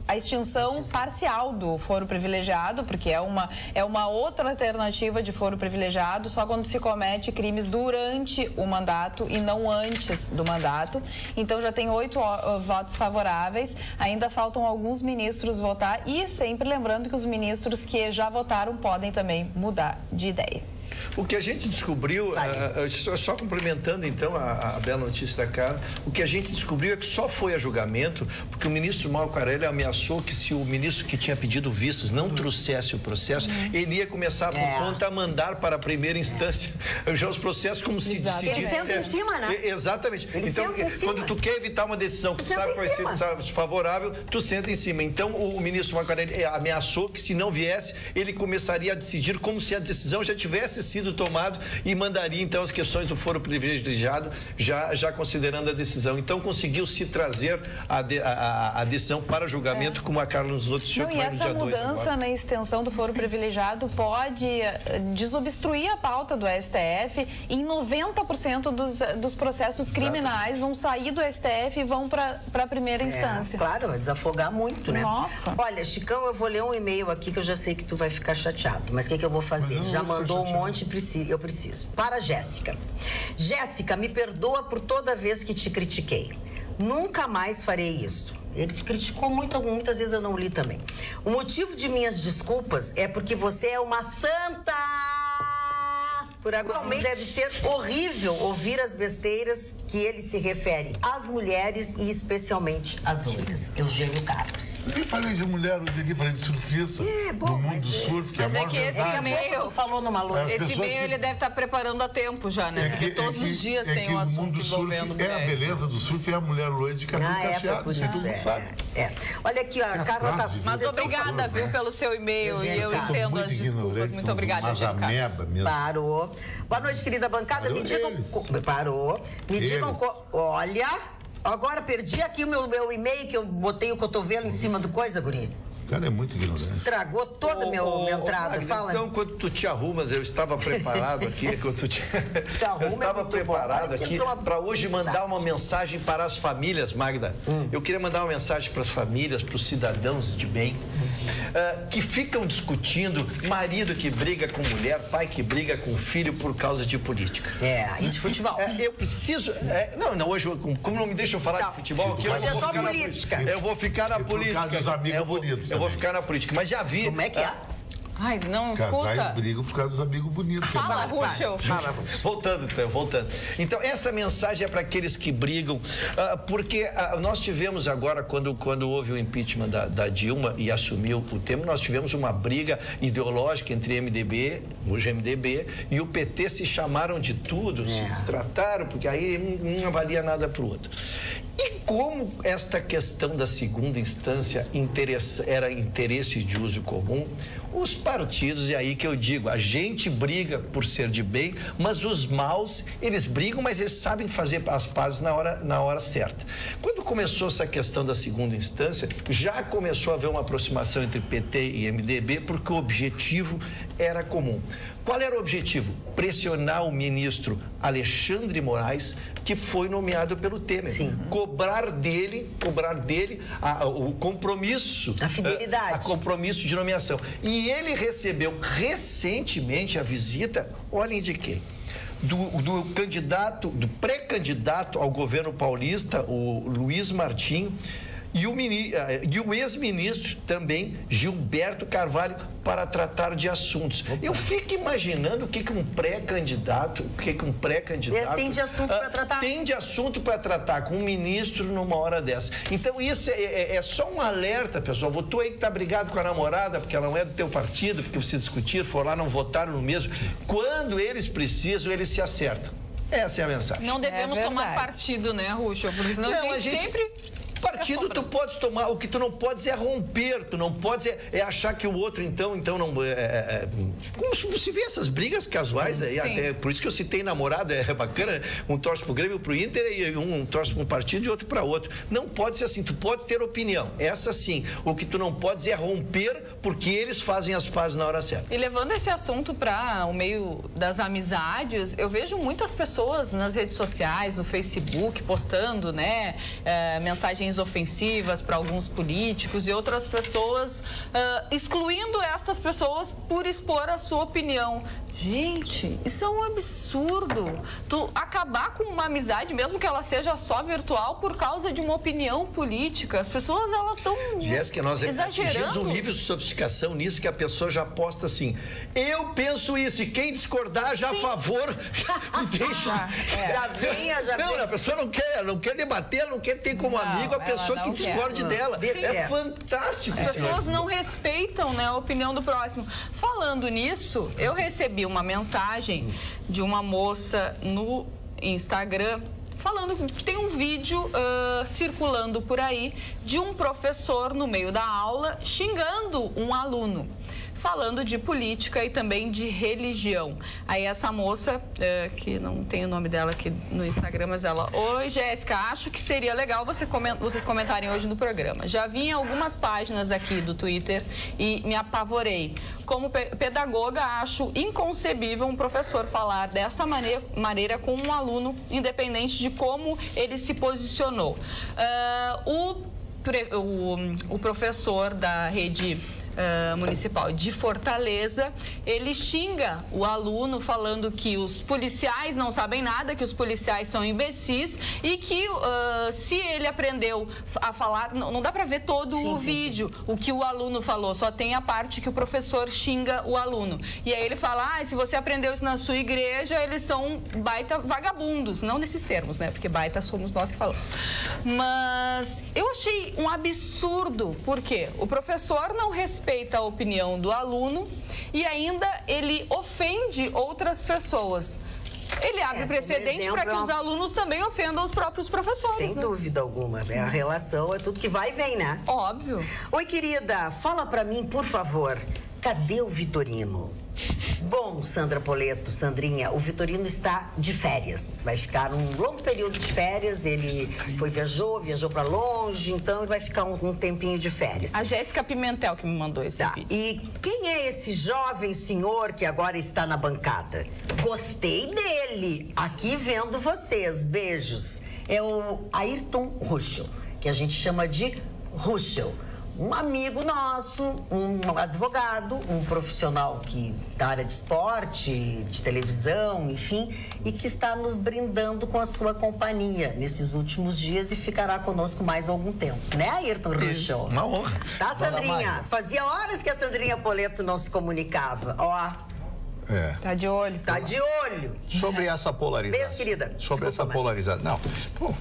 a extinção parcial do foro privilegiado, porque é uma outra alternativa de foro privilegiado, só quando se comete crimes durante o mandato e não antes do mandato. Então já tem 8 votos favoráveis, ainda faltam alguns ministros votar e sempre lembrando que os ministros que já votaram podem também mudar de ideia. O que a gente descobriu, só complementando então a bela notícia da Carla, o que a gente descobriu é que só foi a julgamento porque o ministro Mauro Carelli ameaçou que se o ministro que tinha pedido vistos não trouxesse o processo, ele ia começar por conta a mandar para a primeira instância já os processos como se decidisse. Ele senta em cima, né? Exatamente. Então, quando tu quer evitar uma decisão que sabe que vai ser desfavorável, tu senta em cima. Então, o ministro Mauro Carelli ameaçou que se não viesse, ele começaria a decidir como se a decisão já tivesse sido sido tomado e mandaria, então, as questões do foro privilegiado, já considerando a decisão. Então, conseguiu se trazer a decisão para julgamento, como a Carla nos noticiou. E essa mudança na extensão do foro privilegiado pode desobstruir a pauta do STF. Em 90% dos processos criminais vão sair do STF e vão para a primeira instância. Claro, vai desafogar muito, né? Nossa. Olha, Chicão, eu vou ler um e-mail aqui que eu já sei que tu vai ficar chateado. Mas o que eu vou fazer? Já mandou um monte, eu preciso. Para Jéssica. Jéssica, me perdoa por toda vez que te critiquei. Nunca mais farei isso. Ele te criticou muitas vezes eu não li também. O motivo de minhas desculpas é porque você é uma santa. Realmente deve ser horrível ouvir as besteiras que ele se refere às mulheres e especialmente às loiras. Eugênio Carlos. Eu nem falei de mulher, eu ninguém falei de surfista. No mundo do surf, que mas é é que esse e-mail falou numa loira. Esse e-mail ele deve estar preparando há tempo já, né? Porque todos os dias tem um assunto envolvendo mulher. A beleza do surf é a mulher loira de cabelo cacheado. Isso todo mundo sabe. Olha aqui, ó, a Carla tá... Mas obrigada, viu, pelo seu e-mail. E eu entendo as desculpas. Muito obrigada, Eugênio Carlos. Parou. Boa noite, querida bancada. Me digam... Parou. Me digam... Olha, agora perdi aqui o meu e-mail que eu botei o cotovelo em cima do coisa, guri. O cara é muito ignorante. Estragou toda a minha entrada. Magda, fala. então, quando tu te arrumas, eu estava preparado aqui, eu estava preparado aqui para hoje mandar uma mensagem para as famílias, Magda. Eu queria mandar uma mensagem para as famílias, para os cidadãos de bem, que ficam discutindo marido que briga com mulher, pai que briga com filho por causa de política. E de futebol. Eu preciso... não, hoje, como não me deixam falar de futebol aqui, hoje é só política. Eu vou ficar na política. Por causa dos amigos bonitos. Eu vou ficar na política, mas já vi... Como é que é? Ai, não, escuta. Casais brigam por causa dos amigos bonitos. Fala, Ruschel. Voltando. Então, essa mensagem é para aqueles que brigam, porque nós tivemos agora, quando houve o impeachment da Dilma e assumiu o tema, nós tivemos uma briga ideológica entre hoje MDB e o PT, se chamaram de tudo, se destrataram, porque aí não valia nada para o outro. E como esta questão da segunda instância era interesse de uso comum, os partidos, e aí que eu digo, a gente briga por ser de bem, mas os maus, eles brigam, mas eles sabem fazer as pazes na hora certa. Quando começou essa questão da segunda instância, já começou a haver uma aproximação entre PT e MDB, porque o objetivo era comum. Qual era o objetivo? Pressionar o ministro Alexandre Moraes, que foi nomeado pelo Temer. Sim. Cobrar dele o compromisso. A fidelidade. A compromisso de nomeação. E ele recebeu recentemente a visita, olhem de quem? Do pré-candidato ao governo paulista, o Luiz Martim, e o ex-ministro também, Gilberto Carvalho, para tratar de assuntos. Eu fico imaginando o que um pré-candidato... tem de assunto para tratar. Tem de assunto para tratar com um ministro numa hora dessa. Então, isso é só um alerta, pessoal. Tu aí que está brigado com a namorada, porque ela não é do teu partido, porque vocês discutiram, foram lá, não votaram no mesmo. Quando eles precisam, eles se acertam. Essa é a mensagem. Não devemos tomar partido, né, Ruschel? Porque senão a gente sempre... Partido tu podes tomar, o que tu não podes é romper, tu não podes achar que o outro então não... Como se vê essas brigas casuais aí, até, por isso que eu citei namorada, é bacana, um torce pro Grêmio, pro Inter e um torce para um partido e outro para outro. Não pode ser assim, tu podes ter opinião, essa sim, o que tu não podes é romper porque eles fazem as pazes na hora certa. E levando esse assunto para o meio das amizades, eu vejo muitas pessoas nas redes sociais, no Facebook, postando, né, mensagens ofensivas para alguns políticos e outras pessoas excluindo estas pessoas por expor a sua opinião. Gente, isso é um absurdo. Tu acabar com uma amizade, mesmo que ela seja só virtual, por causa de uma opinião política. As pessoas, elas estão Jéssica, nós exagerando. Atingimos um nível de sofisticação nisso que a pessoa já posta assim, eu penso isso, e quem discordar já a favor, deixa. Já venha. Não, a pessoa não quer debater, não quer ter como amigo a pessoa que discorde dela. É fantástico. As pessoas não respeitam, né, a opinião do próximo. Falando nisso, eu recebi uma mensagem de uma moça no Instagram falando que tem um vídeo circulando por aí de um professor no meio da aula xingando um aluno. falando de política e também de religião. Aí essa moça, que não tem o nome dela aqui no Instagram, mas ela... Oi, Jéssica, acho que seria legal vocês comentarem hoje no programa. Já vi em algumas páginas aqui do Twitter e me apavorei. Como pedagoga, acho inconcebível um professor falar dessa maneira com um aluno, independente de como ele se posicionou. O professor da rede municipal de Fortaleza, ele xinga o aluno falando que os policiais não sabem nada, que os policiais são imbecis e que se ele aprendeu a falar, não dá para ver todo o vídeo, o que o aluno falou, só tem a parte que o professor xinga o aluno. E aí ele fala, se você aprendeu isso na sua igreja, eles são baita vagabundos, não nesses termos, né? Porque baita somos nós que falamos. Mas eu achei um absurdo, porque o professor não respeita a opinião do aluno e ainda ele ofende outras pessoas. Ele abre precedente para que os alunos também ofendam os próprios professores. Sem dúvida alguma. A relação é tudo que vai e vem, né? Óbvio. Oi, querida, fala para mim, por favor, cadê o Vitorino? Bom, Sandra Poleto, Sandrinha, o Vitorino está de férias. Vai ficar um longo período de férias. Ele viajou para longe, então ele vai ficar um tempinho de férias. A Jéssica Pimentel que me mandou esse vídeo. E quem é esse jovem senhor que agora está na bancada? Gostei dele. Aqui vendo vocês. Beijos. É o Ayrton Ruschel, que a gente chama de Ruschel. Um amigo nosso, um advogado, um profissional da área de esporte, de televisão, enfim, e que está nos brindando com a sua companhia nesses últimos dias e ficará conosco mais algum tempo. Né, Ayrton Ruschel? Uma honra. Tá, Sandrinha? Fazia horas que a Sandrinha Poleto não se comunicava. Ó. Tá de olho. Tá de olho. Sobre essa polarização. Beijo, querida. Sobre essa polarização. Não,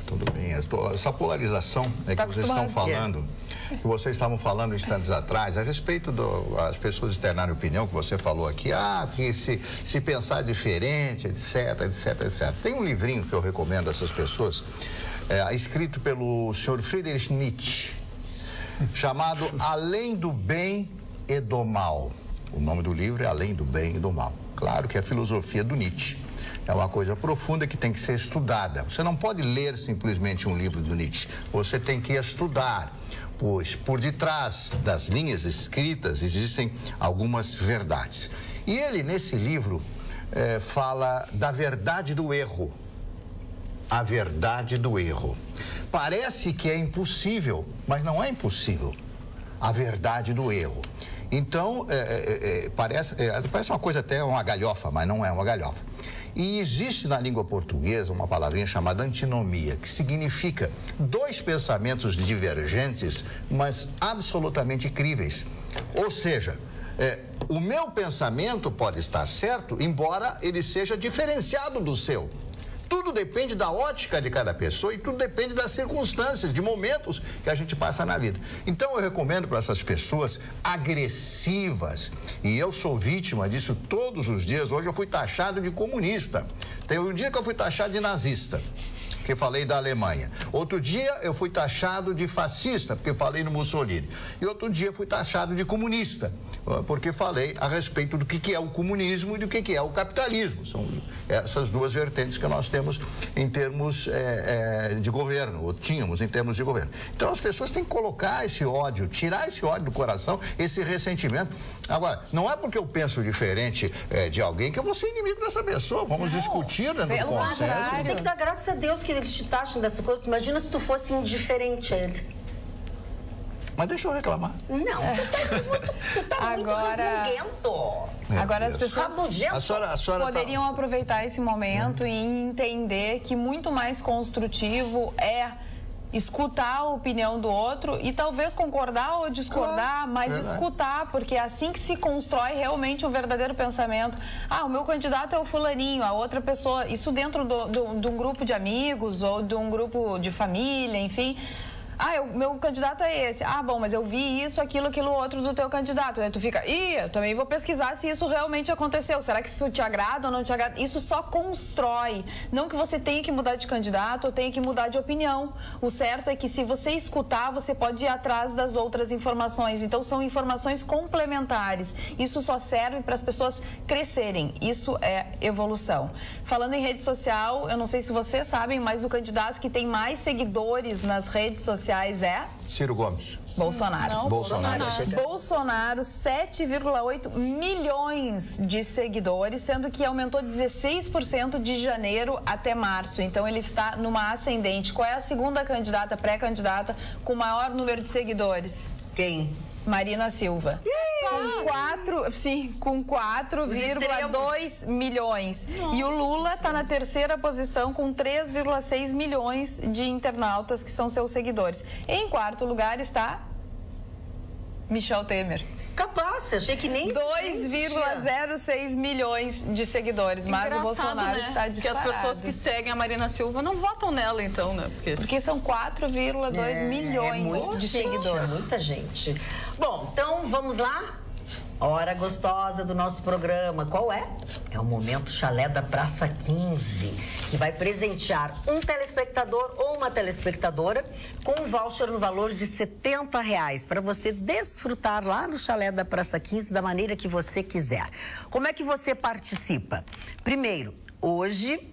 tudo bem. Essa polarização que vocês estão falando, que vocês estavam falando instantes atrás, a respeito das pessoas externarem opinião, que você falou aqui, que se pensar diferente, etc, etc, etc. Tem um livrinho que eu recomendo a essas pessoas, escrito pelo senhor Friedrich Nietzsche, chamado Além do Bem e do Mal. O nome do livro é Além do Bem e do Mal. Claro que é a filosofia do Nietzsche. É uma coisa profunda que tem que ser estudada. Você não pode ler simplesmente um livro do Nietzsche. Você tem que estudar, pois por detrás das linhas escritas existem algumas verdades. E ele, nesse livro, fala da verdade do erro. A verdade do erro. Parece que é impossível, mas não é impossível. A verdade do erro. Então, parece uma coisa até uma galhofa, mas não é uma galhofa. E existe na língua portuguesa uma palavrinha chamada antinomia, que significa dois pensamentos divergentes, mas absolutamente críveis. Ou seja, o meu pensamento pode estar certo, embora ele seja diferenciado do seu. Tudo depende da ótica de cada pessoa e tudo depende das circunstâncias, de momentos que a gente passa na vida. Então eu recomendo para essas pessoas agressivas, e eu sou vítima disso todos os dias. Hoje eu fui taxado de comunista. Tem um dia que eu fui taxado de nazista, porque falei da Alemanha. Outro dia eu fui taxado de fascista, porque falei no Mussolini. E outro dia fui taxado de comunista, porque falei a respeito do que é o comunismo e do que é o capitalismo. São essas duas vertentes que nós temos em termos de governo, ou tínhamos em termos de governo. Então as pessoas têm que colocar esse ódio, tirar esse ódio do coração, esse ressentimento. Agora, não é porque eu penso diferente de alguém que eu vou ser inimigo dessa pessoa. Vamos discutir dentro do consenso. Tem que dar graças a Deus que eles te taxam dessa coisa. Imagina se tu fosse indiferente a eles. Mas deixa eu reclamar. Não, tu tá muito resmunguento. Agora as pessoas a senhora poderiam aproveitar esse momento e entender que muito mais construtivo é escutar a opinião do outro e talvez concordar ou discordar, mas escutar, porque é assim que se constrói realmente o verdadeiro pensamento. O meu candidato é o fulaninho, a outra pessoa, isso dentro de um grupo de amigos ou de um grupo de família, enfim. o meu candidato é esse. Ah, bom, mas eu vi isso, aquilo outro do teu candidato. Aí tu fica, eu também vou pesquisar se isso realmente aconteceu. Será que isso te agrada ou não te agrada? Isso só constrói. Não que você tenha que mudar de candidato ou tenha que mudar de opinião. O certo é que se você escutar, você pode ir atrás das outras informações. Então, são informações complementares. Isso só serve para as pessoas crescerem. Isso é evolução. Falando em rede social, eu não sei se vocês sabem, mas o candidato que tem mais seguidores nas redes sociais é... Ciro Gomes. Bolsonaro. Não, Bolsonaro. Bolsonaro, 7,8 milhões de seguidores, sendo que aumentou 16% de janeiro até março. Então, ele está numa ascendente. Qual é a segunda candidata, pré-candidata, com maior número de seguidores? Quem? Marina Silva. Com 4,2 milhões. Nossa. E o Lula está na terceira posição com 3,6 milhões de internautas que são seus seguidores. Em quarto lugar está Michel Temer. Capaz, achei que nem 2,06 milhões de seguidores, mas o Bolsonaro está disparado. Porque as pessoas que seguem a Marina Silva não votam nela, então, né? Porque são 4,2 milhões de seguidores. Muita gente. Bom, então vamos lá? Hora gostosa do nosso programa. Qual é? É o Momento Chalé da Praça 15, que vai presentear um telespectador ou uma telespectadora com um voucher no valor de R$70 para você desfrutar lá no Chalé da Praça 15 da maneira que você quiser. Como é que você participa? Primeiro, hoje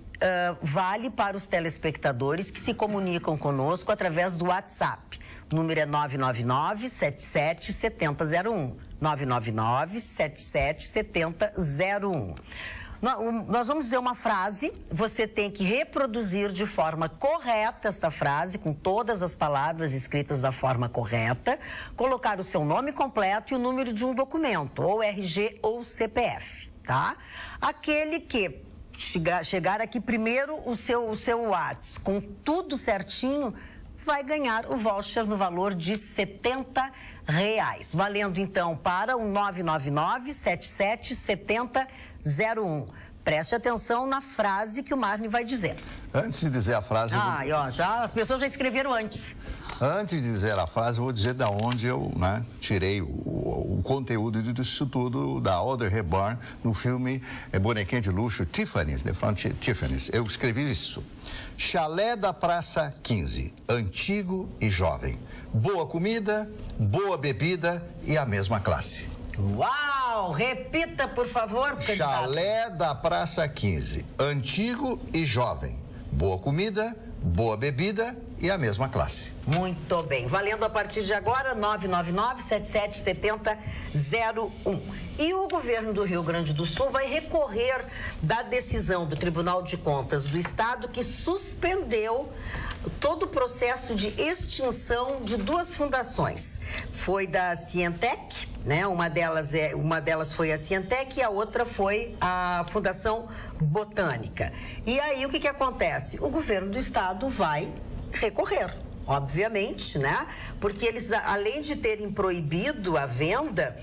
vale para os telespectadores que se comunicam conosco através do WhatsApp. O número é 999-77-7001. 999-77-7001. Nós vamos dizer uma frase, você tem que reproduzir de forma correta essa frase, com todas as palavras escritas da forma correta, colocar o seu nome completo e o número de um documento, ou RG ou CPF, tá? Aquele que chegar aqui primeiro o seu WhatsApp com tudo certinho, vai ganhar o voucher no valor de R$70. Valendo, então, para o 999-77-7001. Preste atenção na frase que o Marne vai dizer. Antes de dizer a frase... as pessoas já escreveram antes. Antes de dizer a frase, eu vou dizer da onde eu tirei o conteúdo disso tudo da Audrey Hepburn no filme Bonequinha de Luxo, Tiffany's, The Front Tiffany's. Eu escrevi isso. Chalé da Praça 15, antigo e jovem. Boa comida, boa bebida e a mesma classe. Uau! Repita, por favor, candidato. Chalé da Praça 15, antigo e jovem. Boa comida, boa bebida e a mesma classe. Muito bem. Valendo a partir de agora, 999-77-7001. E o governo do Rio Grande do Sul vai recorrer da decisão do Tribunal de Contas do Estado que suspendeu todo o processo de extinção de duas fundações. Foi da Cientec, né? Uma delas foi a Cientec e a outra foi a Fundação Botânica. E aí o que acontece? O governo do Estado vai recorrer. Obviamente, né? Porque eles, além de terem proibido a venda,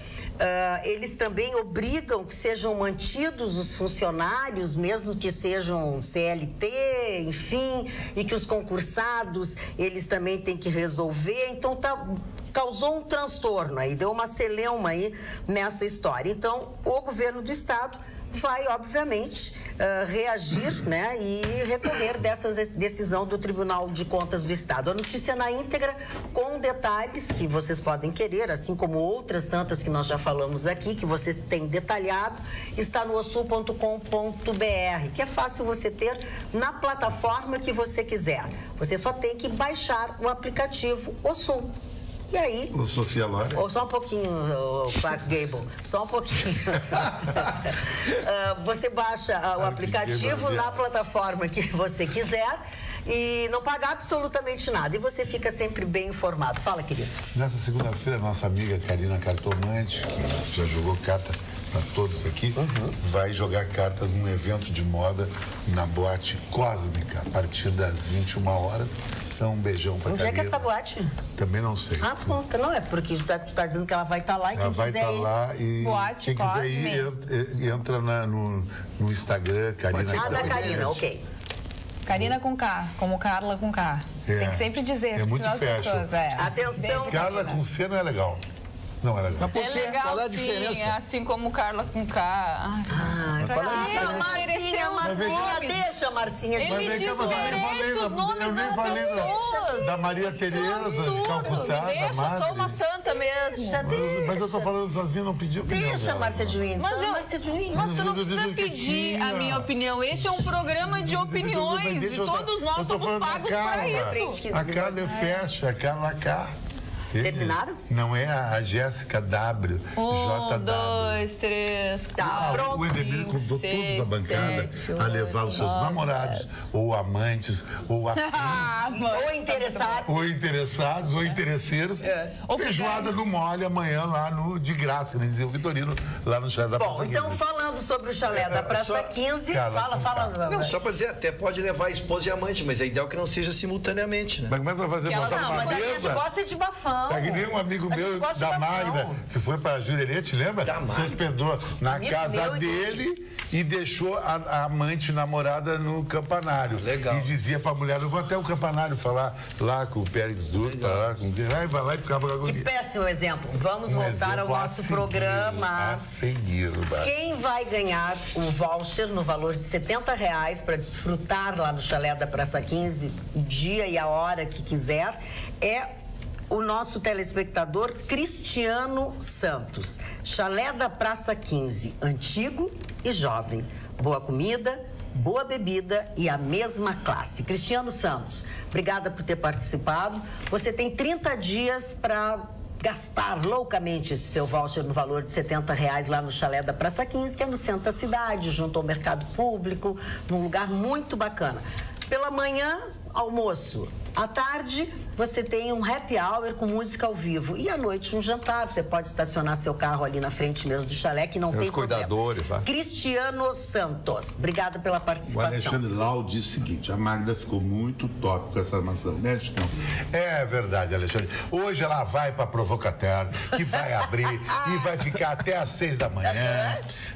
eles também obrigam que sejam mantidos os funcionários, mesmo que sejam CLT, enfim, e que os concursados, eles também têm que resolver. Então, causou um transtorno aí, deu uma celeuma aí nessa história. Então, o governo do Estado vai, obviamente, reagir, né, e recorrer dessa decisão do Tribunal de Contas do Estado. A notícia na íntegra, com detalhes que vocês podem querer, assim como outras tantas que nós já falamos aqui, que vocês têm detalhado, está no osul.com.br, que é fácil você ter na plataforma que você quiser. Você só tem que baixar o aplicativo Osul. E aí... Ô, Sofia Loren. Só um pouquinho, Clark Gable. Só um pouquinho. Você baixa o aplicativo na plataforma que você quiser e não paga absolutamente nada. E você fica sempre bem informado. Fala, querido. Nessa segunda-feira, nossa amiga Karina Cartomante, que já jogou carta para todos aqui, vai jogar carta num evento de moda na Boate Cósmica, a partir das 21 horas. Então, um beijão pra Karina. Onde é que é essa boate? Também não sei. Ah, pronto. Não é porque tu tá dizendo que ela vai estar lá e quem quiser ir... Ela vai estar lá e Boate quem quiser ir, entra no Instagram, Karina. Da Karina, ok. Karina com K, como Carla com K. Tem que sempre dizer, muito senão as pessoas... Atenção, Carla com C não é legal. Não é legal. Mas por quê? legal, Qual é a sim, diferença? assim como Carla com K. Qual é a diferença? Marcinha, deixa a Marcinha. Ele desmerece os nomes das pessoas. Da Maria Tereza, de Calcutá. Me deixa, sou uma santa mesmo. Mas eu tô falando sozinho, não pedi opinião. Deixa a Márcia de Windsor. Mas tu não precisa pedir a minha opinião. Esse é um programa de opiniões e todos nós somos pagos para isso. A Carla fecha, a Carla K. Terminaram? Não é a Jéssica W, JW. 2, 3, 4. O Edemir convidou todos da bancada a levar os seus namorados, ou amantes, ou afins, Ou interessados. ou interesseiros. Feijoada no mole amanhã lá no de graça, que nem dizia o Vitorino, lá no chalé da Praça 15. Então, falando sobre o chalé da Praça 15, fala. Não, só para dizer, até pode levar a esposa e amante, mas é ideal que não seja simultaneamente, né? Mas como é que vai fazer? Botar Não, uma mas a gente mesa? gosta de bafão. É que nem um amigo meu da Magda, que foi para Jurerê, te lembra? Se hospedou na casa dele e deixou a amante namorada no campanário. Legal. E dizia pra mulher, eu vou até o campanário falar lá com o Pérez Duro, vai lá e ficava com a Que péssimo exemplo. Vamos voltar ao nosso programa. A seguir, Quem vai ganhar o voucher no valor de R$70 para desfrutar lá no chalé da Praça 15, o dia e a hora que quiser, é o nosso telespectador Cristiano Santos. Chalé da Praça 15, antigo e jovem. Boa comida, boa bebida e a mesma classe. Cristiano Santos, obrigada por ter participado. Você tem 30 dias para gastar loucamente esse seu voucher no valor de R$70 lá no Chalé da Praça 15, que é no centro da cidade, junto ao mercado público, num lugar muito bacana. Pela manhã, almoço. À tarde, você tem um happy hour com música ao vivo. E à noite, um jantar. Você pode estacionar seu carro ali na frente mesmo do chalé, que não tem os problema. cuidadores lá. Cristiano Santos, obrigada pela O participação. Alexandre Lau disse o seguinte, a Magda ficou muito top com essa armação, né, Chicão? É verdade, Alexandre. Hoje ela vai pra Provocateur, que vai abrir e vai ficar até às 6 da manhã.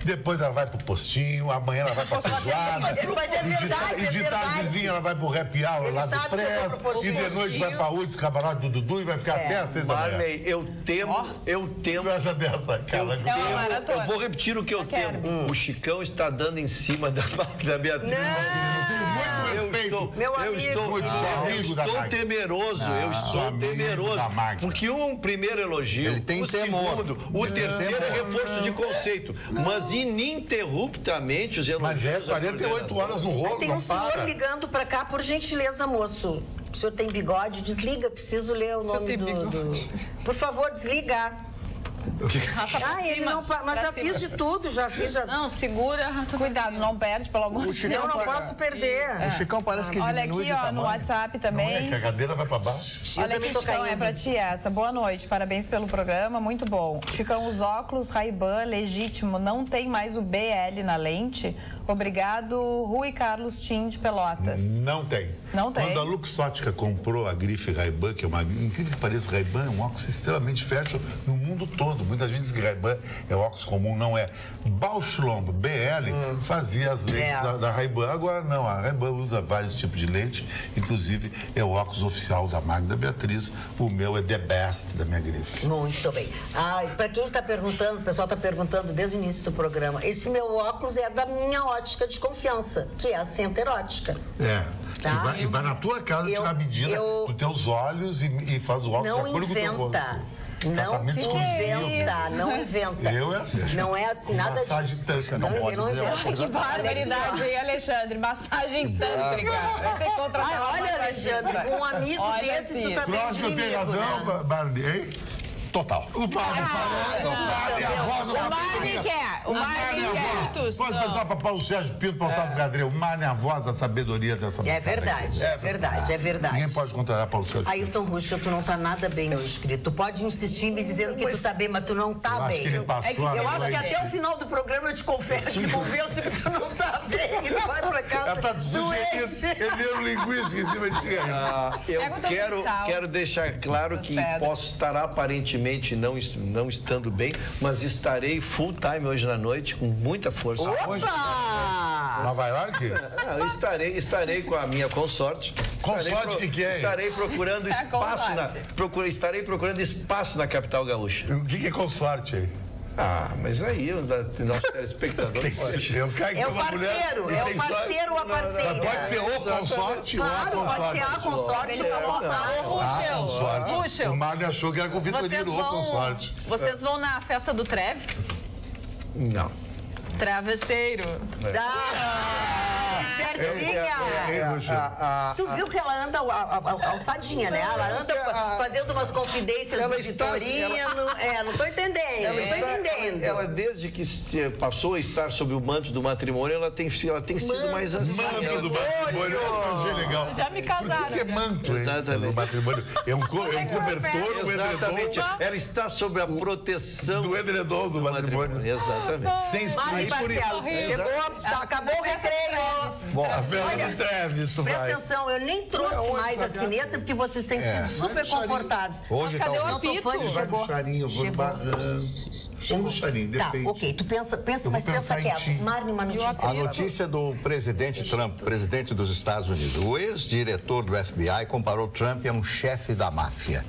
Depois ela vai pro postinho, amanhã ela vai pra feijoada. Mas é verdade, E de tardezinha ela vai pro happy hour lá do Press. E de noite vai pra Udes, camarote do Dudu e vai ficar até às 6 da manhã. Marley, eu temo. Veja dessa, cara. Eu vou repetir o que eu temo. O Chicão está dando em cima da Beatriz. Eu estou temeroso. Porque um primeiro elogio, ele tem segundo, o terceiro é reforço de conceito. Mas ininterruptamente os elogios. Mas é 48 horas no rolo, tem um senhor ligando pra cá, por gentileza, moço. O senhor tem bigode? Desliga, preciso ler o nome do... Por favor, desliga. Ele não... Mas já fiz de tudo, já fiz... Não, segura. Cuidado, não perde, pelo amor de Deus. Eu não posso perder. O Chicão parece que Olha diminui aqui, de ó, tamanho. no WhatsApp também. Que a cadeira vai pra baixo. Olha aqui, Chicão, é pra ti essa. Boa noite, parabéns pelo programa, muito bom. Chicão, os óculos Ray-Ban legítimo, não tem mais o BL na lente? Obrigado, Rui Carlos Tim de Pelotas. Não tem. Não tem. Quando a Luxótica comprou a grife Ray-Ban, que é uma... Incrível que pareça, o Ray-Ban é um óculos extremamente fashion no mundo todo. Muita gente diz que Ray-Ban é óculos comum, não é. Bausch Lomb, BL, fazia as lentes da Ray-Ban. Agora não, a Ray-Ban usa vários tipos de lente, inclusive é o óculos oficial da Magda Beatriz. O meu é The Best da minha grife. Muito bem. Para quem está perguntando, o pessoal está perguntando desde o início do programa, esse meu óculos é da minha ótica de confiança, que é a Center Ótica. Tá? E vai na tua casa tirar a medida dos teus olhos e faz o óculos de acordo com o teu rosto. Não inventa. Eu é assim. Não é assim, nada disso. Massagem tântrica, não pode dizer uma coisa. Que barbaridade, hein, Alexandre? Massagem tântrica. Olha, Alexandre, um amigo desse, isso tá bem de Próximo tem razão, Barney, hein? Total. O Marne quer. O Marne quer. Pode perguntar para Paulo Sérgio Pinto, para Otávio Gadreu. O Marne é a voz da sabedoria dessa É verdade, é verdade, é verdade. Ninguém pode contrariar Paulo Sérgio Pinto. Ailton Russo, tu não tá nada bem hoje, querido. Tu pode insistir me dizendo que tu tá bem, mas tu não tá bem. Acho que ele passou Eu acho que até o final do programa eu te confesso, te convenço que tu não tá bem. E tu vai pra casa. Ela tá sugerindo, ele deu linguiça em cima de ti. Eu quero deixar claro que posso estar aparentemente não estando bem, mas estarei full time hoje na noite com muita força. Opa! Nova York? Eu estarei com a minha consorte. Consorte, que é? Estarei procurando espaço estarei procurando espaço na capital gaúcha. O que é consorte aí? Mas aí o nosso telespectador pode. É o parceiro ou a parceira. Pode ser o consorte ou a consorte. Pode ser a consorte ou a consorte. Ruschel. O Mário achou que era com o Vitorino ou consorte. Vocês vão na festa do Travis? Não. Travesseiro. Espertinha. Tu viu que ela anda alçadinha, né? Ela anda fazendo umas confidências do Vitorino. Não tô entendendo. Ela, desde que passou a estar sob o manto do matrimônio, ela tem sido mais assim. Manto do matrimônio, é legal. Já me casaram. Por que manto, exatamente. do matrimônio? É um cobertor, exatamente. Ela está sob a proteção do edredom do matrimônio. Exatamente. Sem Mari Barcelos, chegou, acabou o recreio. Bom, a festa do Travis, presta atenção, eu nem trouxe mais a sineta porque vocês têm sido super comportados. Hoje cadê tá o apito? Chegou. no charinho, vou no barranco. Vamos no charinho, depende. Tá, ok, tu pensa, mas pensa quieto. Marne, uma notícia. A notícia do presidente Trump, presidente dos Estados Unidos. O ex-diretor do FBI comparou Trump a um chefe da máfia.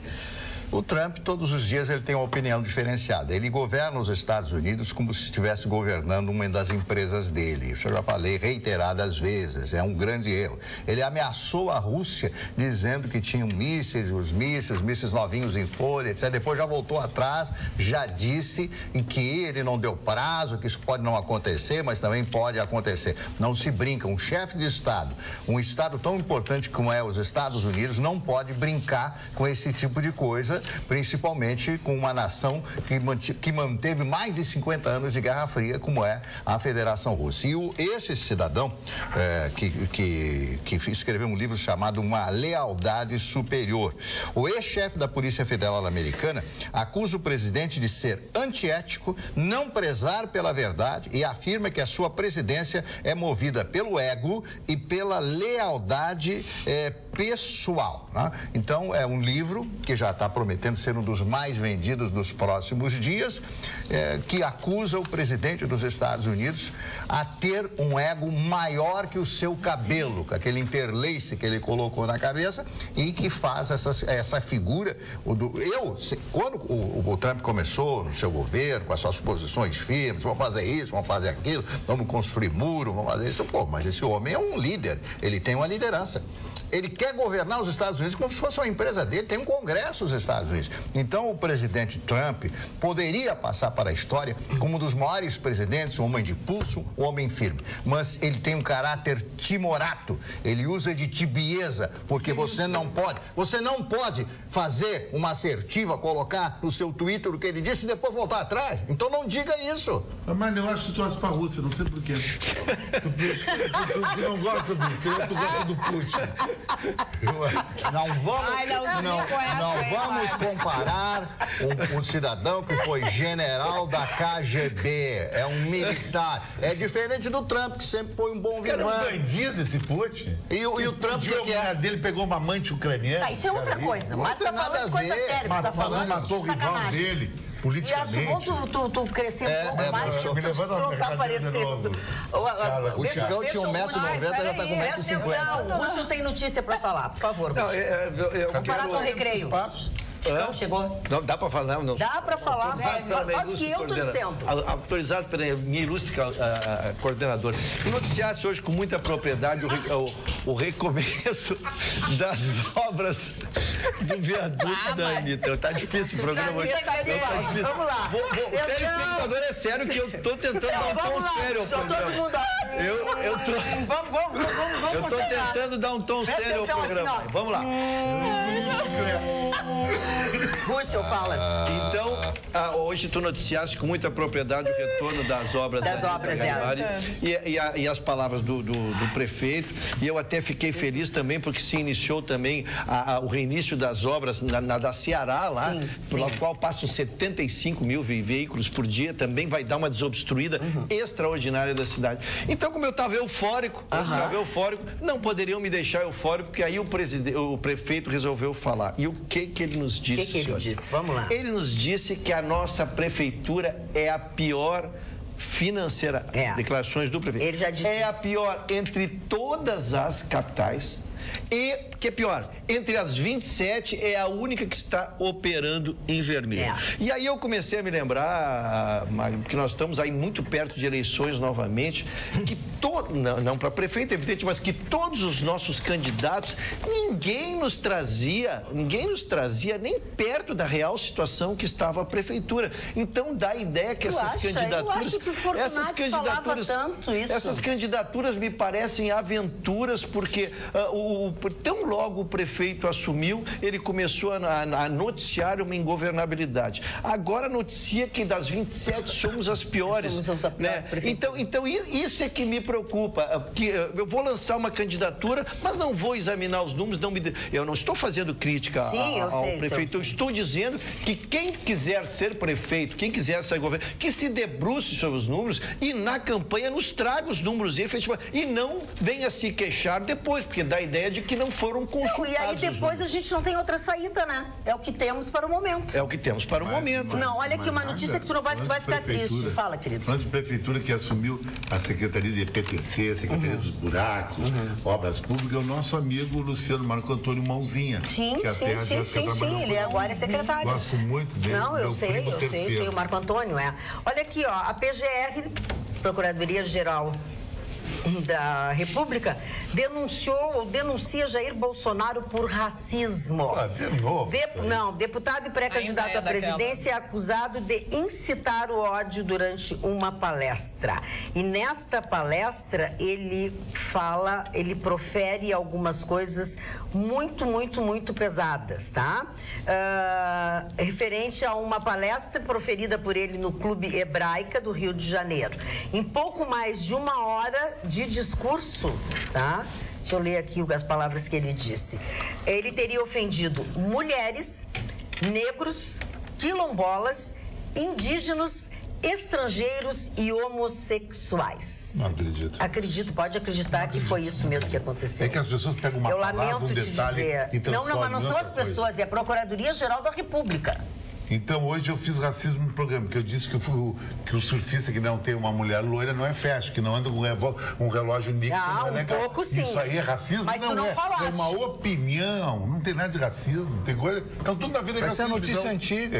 O Trump, todos os dias, ele tem uma opinião diferenciada. Ele governa os Estados Unidos como se estivesse governando uma das empresas dele. Isso eu já falei reiteradas vezes, é um grande erro. Ele ameaçou a Rússia dizendo que tinham mísseis, mísseis novinhos em folha, etc. Depois já voltou atrás, já disse que ele não deu prazo, que isso pode não acontecer, mas também pode acontecer. Não se brinca. Um chefe de Estado, um Estado tão importante como é os Estados Unidos, não pode brincar com esse tipo de coisa, principalmente com uma nação que manteve mais de 50 anos de Guerra Fria, como é a Federação Russa. E esse cidadão que escreveu um livro chamado Uma Lealdade Superior. O ex-chefe da Polícia Federal Americana acusa o presidente de ser antiético, não prezar pela verdade e afirma que a sua presidência é movida pelo ego e pela lealdade pessoal. Né? Então, é um livro que já está prometendo ser um dos mais vendidos dos próximos dias, que acusa o presidente dos Estados Unidos a ter um ego maior que o seu cabelo, com aquele interlace que ele colocou na cabeça e que faz essa figura. Quando o Trump começou no seu governo, com as suas posições firmes, vamos fazer isso, vamos fazer aquilo, vamos construir muro, vamos fazer isso, mas esse homem é um líder, ele tem uma liderança. Ele quer governar os Estados Unidos como se fosse uma empresa dele, tem um congresso nos Estados Unidos. Então, o presidente Trump poderia passar para a história como um dos maiores presidentes, um homem de pulso, um homem firme. Mas ele tem um caráter timorato, ele usa de tibieza, porque você não pode fazer uma assertiva, colocar no seu Twitter o que ele disse e depois voltar atrás. Então, não diga isso. Mas eu acho que tu torce para a Rússia, não sei porquê. Tu não gosta tu gosta do Putin. Não vamos comparar um cidadão que foi general da KGB, é um militar. É diferente do Trump, que sempre foi um bom vivant. Era um bandido esse Putin. E o Trump que a mulher dele pegou uma amante ucraniana. Isso é outra coisa. Mas tá falando de coisa séria. Matou o rival dele. Politicamente. E acho bom tu crescer um pouco mais, que tu tá aparecendo. O Chicão tinha 1,90m, já tá com 1,50m. O Russo tem notícia pra falar, por favor. Vamos parar com o recreio. Chicão chegou. Não, dá para falar? Não. Dá para falar. Faz o que eu estou dizendo. Autorizado pela minha ilustre coordenadora. Noticiasse hoje com muita propriedade o recomeço das obras do viaduto da Anitta. Tá difícil o programa hoje. Vamos lá. O telespectador é sério que eu tô tentando dar um tom sério ao programa. Eu tô tentando dar um tom sério ao programa. Vamos lá. Russo, fala. Então, hoje tu noticiaste com muita propriedade o retorno das obras. E as palavras do prefeito. E eu até fiquei feliz também, porque se iniciou também o reinício das obras da Ceará, lá, pela qual passam 75 mil veículos por dia. Também vai dar uma desobstruída extraordinária da cidade. Então, como eu estava eufórico, não poderiam me deixar eufórico, porque aí o prefeito resolveu falar. E o que ele nos disse? O que ele disse? Vamos lá. Ele nos disse que a nossa prefeitura é a pior financeira. Declarações do prefeito. Ele já disse é a pior entre todas as capitais. E, que é pior, entre as 27 é a única que está operando em vermelho. E aí eu comecei a me lembrar, que nós estamos aí muito perto de eleições novamente, que não para prefeito, evidente, mas que todos os nossos candidatos, ninguém nos trazia nem perto da real situação que estava a prefeitura. Então dá a ideia que essas candidaturas... Essas candidaturas me parecem aventuras, porque tão logo o prefeito assumiu, ele começou a noticiar uma ingovernabilidade. Agora noticia que das 27 somos as piores. Então isso é que me preocupa, que eu vou lançar uma candidatura, mas não vou examinar os números, eu não estou fazendo crítica ao prefeito, eu estou dizendo que quem quiser ser prefeito, quem quiser ser governo, que se debruce sobre os números e na campanha nos traga os números efetivamente e não venha se queixar depois, porque dá a ideia de que não foram consultados. E aí depois a gente não tem outra saída, né? É o que temos para o momento. Não, olha aqui uma notícia que tu vai ficar triste. Fala, querido. Antes de prefeitura que assumiu a Secretaria de EPTC, Secretaria dos Buracos, Obras Públicas, o nosso amigo Luciano Marco Antônio Mãozinha. Sim, ele agora é secretário. Gosto muito dele. Não, eu sei, o Marco Antônio Olha aqui, a PGR, Procuradoria-Geral da República, denuncia Jair Bolsonaro por racismo. Deputado e pré-candidato à presidência é acusado de incitar o ódio durante uma palestra. E nesta palestra ele profere algumas coisas muito pesadas, tá? Referente a uma palestra proferida por ele no Clube Hebraica do Rio de Janeiro. Em pouco mais de uma hora de discurso, tá? Deixa eu ler aqui as palavras que ele disse. Ele teria ofendido mulheres, negros, quilombolas, indígenas, estrangeiros e homossexuais. Não acredito. Pode acreditar que foi isso mesmo que aconteceu. É que as pessoas pegam uma palavra, um detalhe e transformam. Não, mas não são as pessoas, é a Procuradoria-Geral da República. Então, hoje eu fiz racismo no programa, porque eu disse que o surfista que não tem uma mulher loira não é fashion, que não anda com um relógio Nixon, não é legal. Pouco sim. Isso aí é racismo? Mas tu não falaste. É uma opinião, não tem nada de racismo, tem coisa... Então, tudo na vida é racismo. Essa é notícia antiga.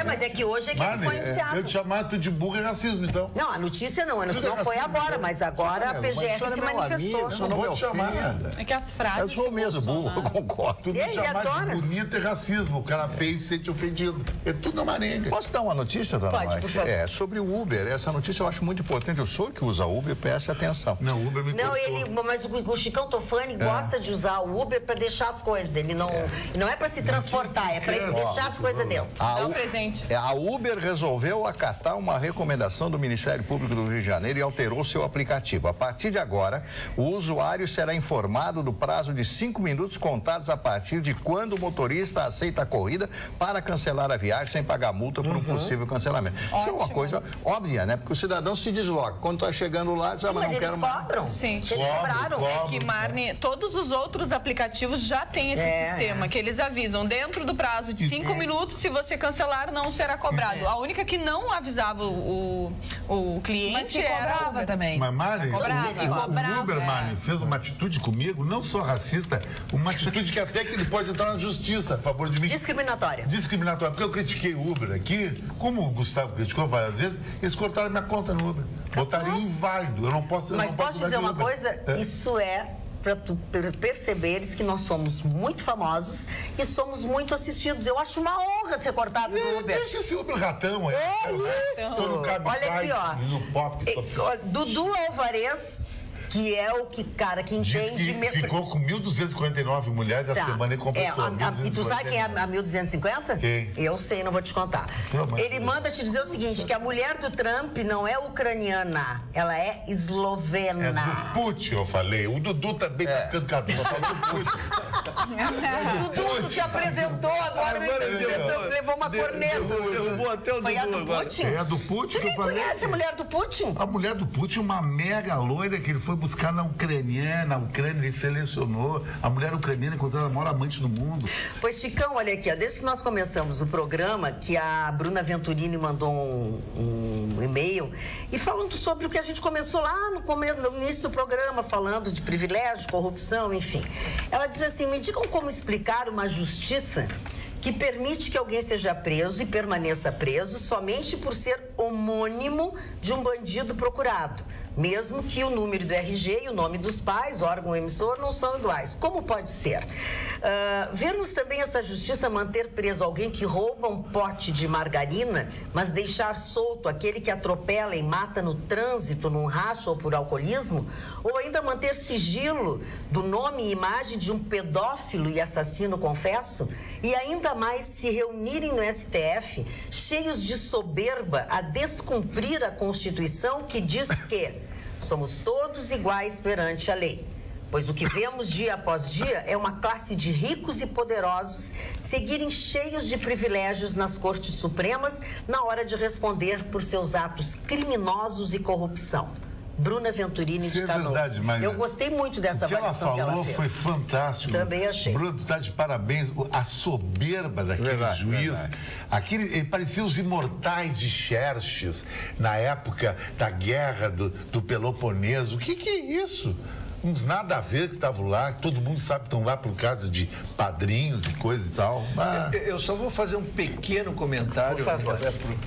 Mas é que hoje é que ele foi anunciado. Eu te chamar tu de burro é racismo, então. Não, a notícia não foi agora, mas agora a PGR se manifestou. Eu não vou te chamar. É que as frases... Eu sou mesmo burro, eu concordo. Tu me chamar de bonito é racismo, o cara fez e se sente ofendido. É tudo na maringa. Posso dar uma notícia, dona Pode, por favor. Sobre o Uber. Essa notícia eu acho muito importante. O senhor que usa Uber, preste atenção. Não, o Uber me Não, mas o Chicão Tofani gosta de usar o Uber para deixar as coisas. Ele não é para se transportar, é para deixar as coisas dentro. Dá um presente. A Uber resolveu acatar uma recomendação do Ministério Público do Rio de Janeiro e alterou seu aplicativo. A partir de agora, o usuário será informado do prazo de 5 minutos contados a partir de quando o motorista aceita a corrida para cancelar a viagem sem pagar multa por um possível cancelamento. Isso é uma coisa óbvia, né? Porque o cidadão se desloca. Quando está chegando lá, diz, mas não quero mais. Cobram. Sim, eles cobraram. É que, Marne, todos os outros aplicativos já têm esse sistema que eles avisam. Dentro do prazo de 5 minutos, se você cancelar, não será cobrado. A única que não avisava o cliente mas que cobrava também. Mas, Mari, o Uber, Mari, fez uma atitude comigo, não só racista, uma atitude que até que ele pode entrar na justiça a favor de mim. Discriminatória. Porque eu critiquei o Uber aqui, como o Gustavo criticou várias vezes, eles cortaram minha conta no Uber. Botaram inválido. Eu não posso. Mas posso dizer uma coisa? Isso é para tu perceberes que nós somos muito famosos e somos muito assistidos. Eu acho uma honra de ser cortado no Uber. Deixa esse Uber ratão aí. Isso. Olha aqui, ó. No pop, Dudu Alvarez, que é o cara que entende... Ficou com 1.249 mulheres a semana e completou. E tu sabe quem é a 1.250? Quem? Eu sei, não vou te contar. Ele manda te dizer o seguinte, que a mulher do Trump não é ucraniana, ela é eslovena. É do Putin, eu falei. O Dudu também tá ficando cabelo. Eu falei do Putin. Dudu te apresentou, agora levou uma corneta. Eu vou até o Foi Dudu a do agora. Putin? É a do Putin que eu falei. Conhece a mulher do Putin? A mulher do Putin, uma mega loira que ele foi buscar na Ucrânia, ele selecionou. A mulher ucraniana é considerada a maior amante do mundo. Pois, Chicão, olha aqui, ó, desde que nós começamos o programa, que a Bruna Venturini mandou um e-mail e falando sobre o que a gente começou lá no início do programa, falando de privilégio, corrupção, enfim. Ela diz assim, me digam como explicar uma justiça que permite que alguém seja preso e permaneça preso somente por ser homônimo de um bandido procurado, mesmo que o número do RG e o nome dos pais, órgão emissor, não são iguais. Como pode ser? Vermos também essa justiça manter preso alguém que rouba um pote de margarina, mas deixar solto aquele que atropela e mata no trânsito, num racho ou por alcoolismo? Ou ainda manter sigilo do nome e imagem de um pedófilo e assassino confesso? E ainda mais se reunirem no STF, cheios de soberba, a descumprir a Constituição que diz que somos todos iguais perante a lei. Pois o que vemos dia após dia é uma classe de ricos e poderosos seguirem cheios de privilégios nas cortes supremas na hora de responder por seus atos criminosos e corrupção. Bruna Venturini de Canoas. Verdade, mas eu gostei muito dessa avaliação que ela fez. O que ela falou foi fantástico. Também achei. Bruna, tu tá de parabéns. A soberba daquele juiz. Ele parecia os imortais de Xerxes na época da guerra do Peloponeso. O que é isso? Uns nada a ver que estavam lá, todo mundo sabe que estão lá por causa de padrinhos e coisa e tal. Eu só vou fazer um pequeno comentário. Por favor.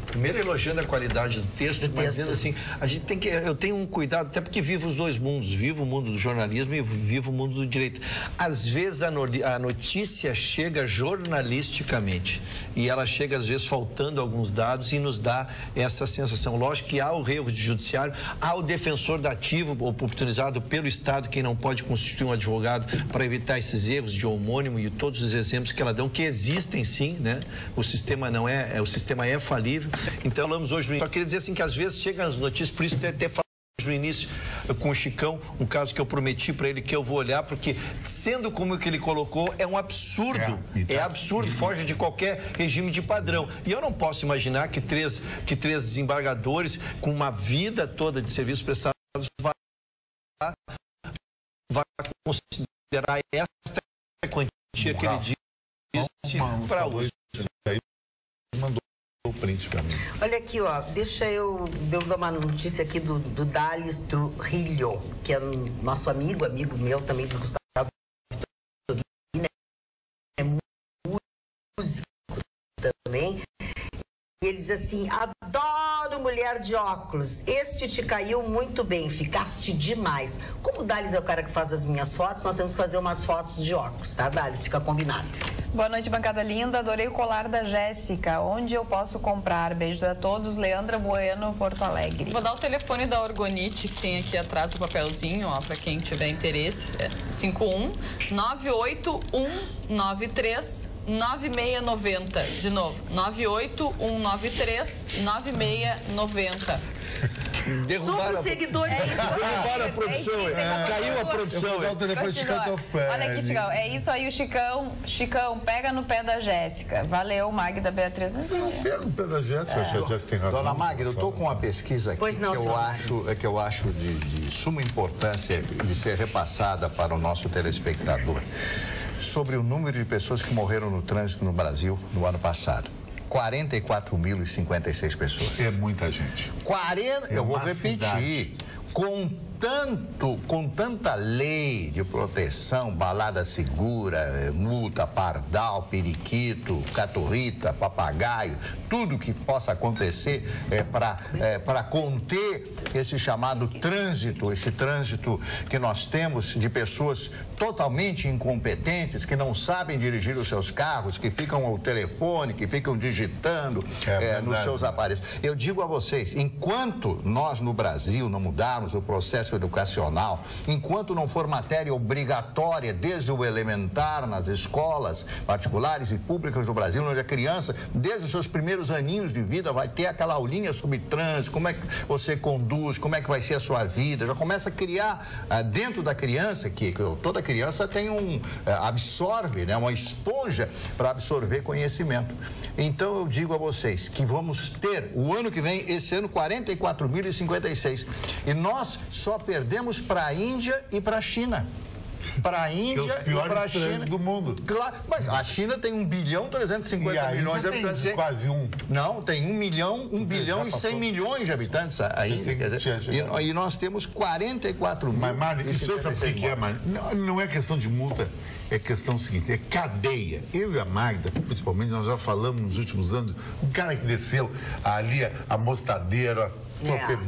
Primeiro elogiando a qualidade do texto, mas dizendo assim, a gente tem que, eu tenho um cuidado, até porque vivo os dois mundos, vivo o mundo do jornalismo e vivo o mundo do direito. Às vezes a notícia chega jornalisticamente e ela chega às vezes faltando alguns dados e nos dá essa sensação. Lógico que há o erro de judiciário, há o defensor dativo oportunizado pelo Estado, quem não pode constituir um advogado para evitar esses erros de homônimo e todos os exemplos que ela dão, que existem sim, né? O sistema não o sistema é falível. Então, falamos hoje, só queria dizer assim que às vezes chegam as notícias, por isso até falamos no início com o Chicão, um caso que eu prometi para ele que eu vou olhar, porque sendo como o que ele colocou, é um absurdo, é absurdo, foge de qualquer regime de padrão. E eu não posso imaginar que três desembargadores com uma vida toda de serviços prestados vai considerar esta quantia que ele disse para uso. Mandou o print para mim. Olha aqui, ó, deixa eu dar uma notícia aqui do Dales Trujillo, que é nosso amigo meu também, do Gustavo, é músico também. E ele diz assim, adoro mulher de óculos, este te caiu muito bem, ficaste demais. Como o Dales é o cara que faz as minhas fotos, nós temos que fazer umas fotos de óculos, tá, Dales? Fica combinado. Boa noite, bancada linda, adorei o colar da Jéssica, onde eu posso comprar? Beijos a todos, Leandra Bueno, Porto Alegre. Vou dar o telefone da Orgonite, que tem aqui atrás do papelzinho, ó, para quem tiver interesse, 51 98193 9690. De novo, 98193-9690. Somos seguidores. Derrubaram a produção. Caiu a produção. Eu vou dar o telefone de Chicão. Olha aqui, Chicão. É isso aí, o Chicão. Chicão, pega no pé da Jéssica. Valeu, Magda Beatriz. Pega no pé da Jéssica, acho que a Jéssica tem razão. Dona Magda, eu estou com uma pesquisa aqui que eu acho de suma importância de ser repassada para o nosso telespectador. Sobre o número de pessoas que morreram no trânsito no Brasil no ano passado. 44.056 pessoas. É muita gente. Eu vou repetir. Com tanta lei de proteção, balada segura, multa, pardal, periquito, caturrita, papagaio, tudo que possa acontecer para conter esse chamado trânsito, esse trânsito que nós temos de pessoas totalmente incompetentes, que não sabem dirigir os seus carros, que ficam ao telefone, que ficam digitando nos seus aparelhos. Eu digo a vocês, enquanto nós no Brasil não mudarmos o processo processo educacional, enquanto não for matéria obrigatória desde o elementar nas escolas particulares e públicas do Brasil, onde a criança, desde os seus primeiros aninhos de vida, vai ter aquela aulinha sobre trânsito, como é que você conduz, como é que vai ser a sua vida, já começa a criar dentro da criança, que toda criança tem absorve, né, uma esponja para absorver conhecimento. Então eu digo a vocês que vamos ter, o ano que vem, esse ano, 44.056. E nós só perdemos para a Índia e para a China. Para a Índia e para a China do mundo. Claro, mas a China tem 1.350 bilhões de habitantes. Tem quase um. Não, tem 1 bilhão e 100 milhões de habitantes aí. E nós temos 44 mil. Mas, Mari, isso sabe o que é, Mari? Não é questão de multa, é questão seguinte, é cadeia. Eu e a Magda, principalmente, nós já falamos nos últimos anos, um cara que desceu ali a mostadeira,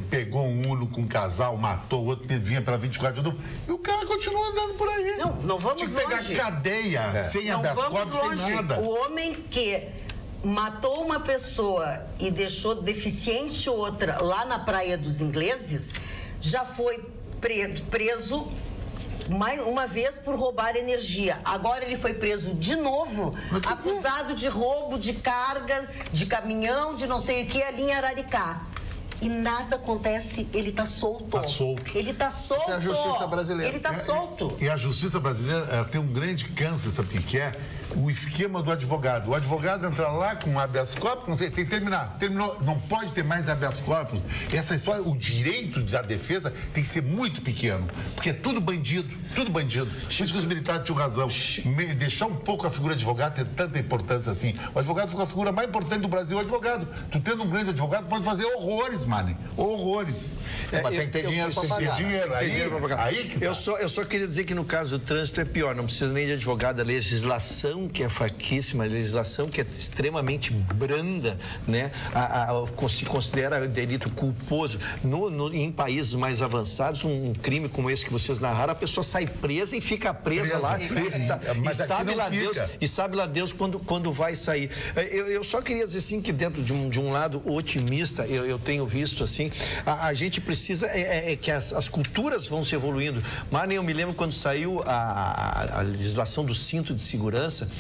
pegou um Uno com um casal, matou, o outro vinha para 24 de outubro, e o cara continua andando por aí. Não vamos longe. Tinha que pegar cadeia, sem habeas corpus, sem nada. O homem que matou uma pessoa e deixou deficiente outra lá na Praia dos Ingleses, já foi preso mais uma vez por roubar energia. Agora ele foi preso de novo, acusado de roubo de carga, de caminhão, de não sei o que, ali em Araricá. E nada acontece, ele está solto. Está solto. Ele está solto. Essa é a justiça brasileira. Ele está solto. E a justiça brasileira tem um grande câncer, sabe o que é? O esquema do advogado. O advogado entra lá com habeas corpus, não sei, tem que terminar. Terminou, não pode ter mais habeas corpus. Essa história, o direito da defesa tem que ser muito pequeno, porque é tudo bandido, tudo bandido. Por isso que os militares tinham razão. Deixar um pouco a figura de advogado ter tanta importância assim. O advogado foi a figura mais importante do Brasil, o advogado. Tu tendo um grande advogado pode fazer horrores, Mani. Horrores. Mas tem que ter dinheiro para pagar. Aí que tá. Eu só queria dizer que no caso do trânsito é pior, não precisa nem de advogado, a legislação que é fraquíssima, a legislação que é extremamente branda, né? Se considera delito culposo. Em países mais avançados, um crime como esse que vocês narraram, a pessoa sai presa e fica presa lá. E sabe lá Deus quando vai sair. Eu só queria dizer assim que dentro de um lado otimista, eu tenho visto assim, a gente precisa que as culturas vão se evoluindo. Mas eu me lembro quando saiu a legislação do cinto de segurança,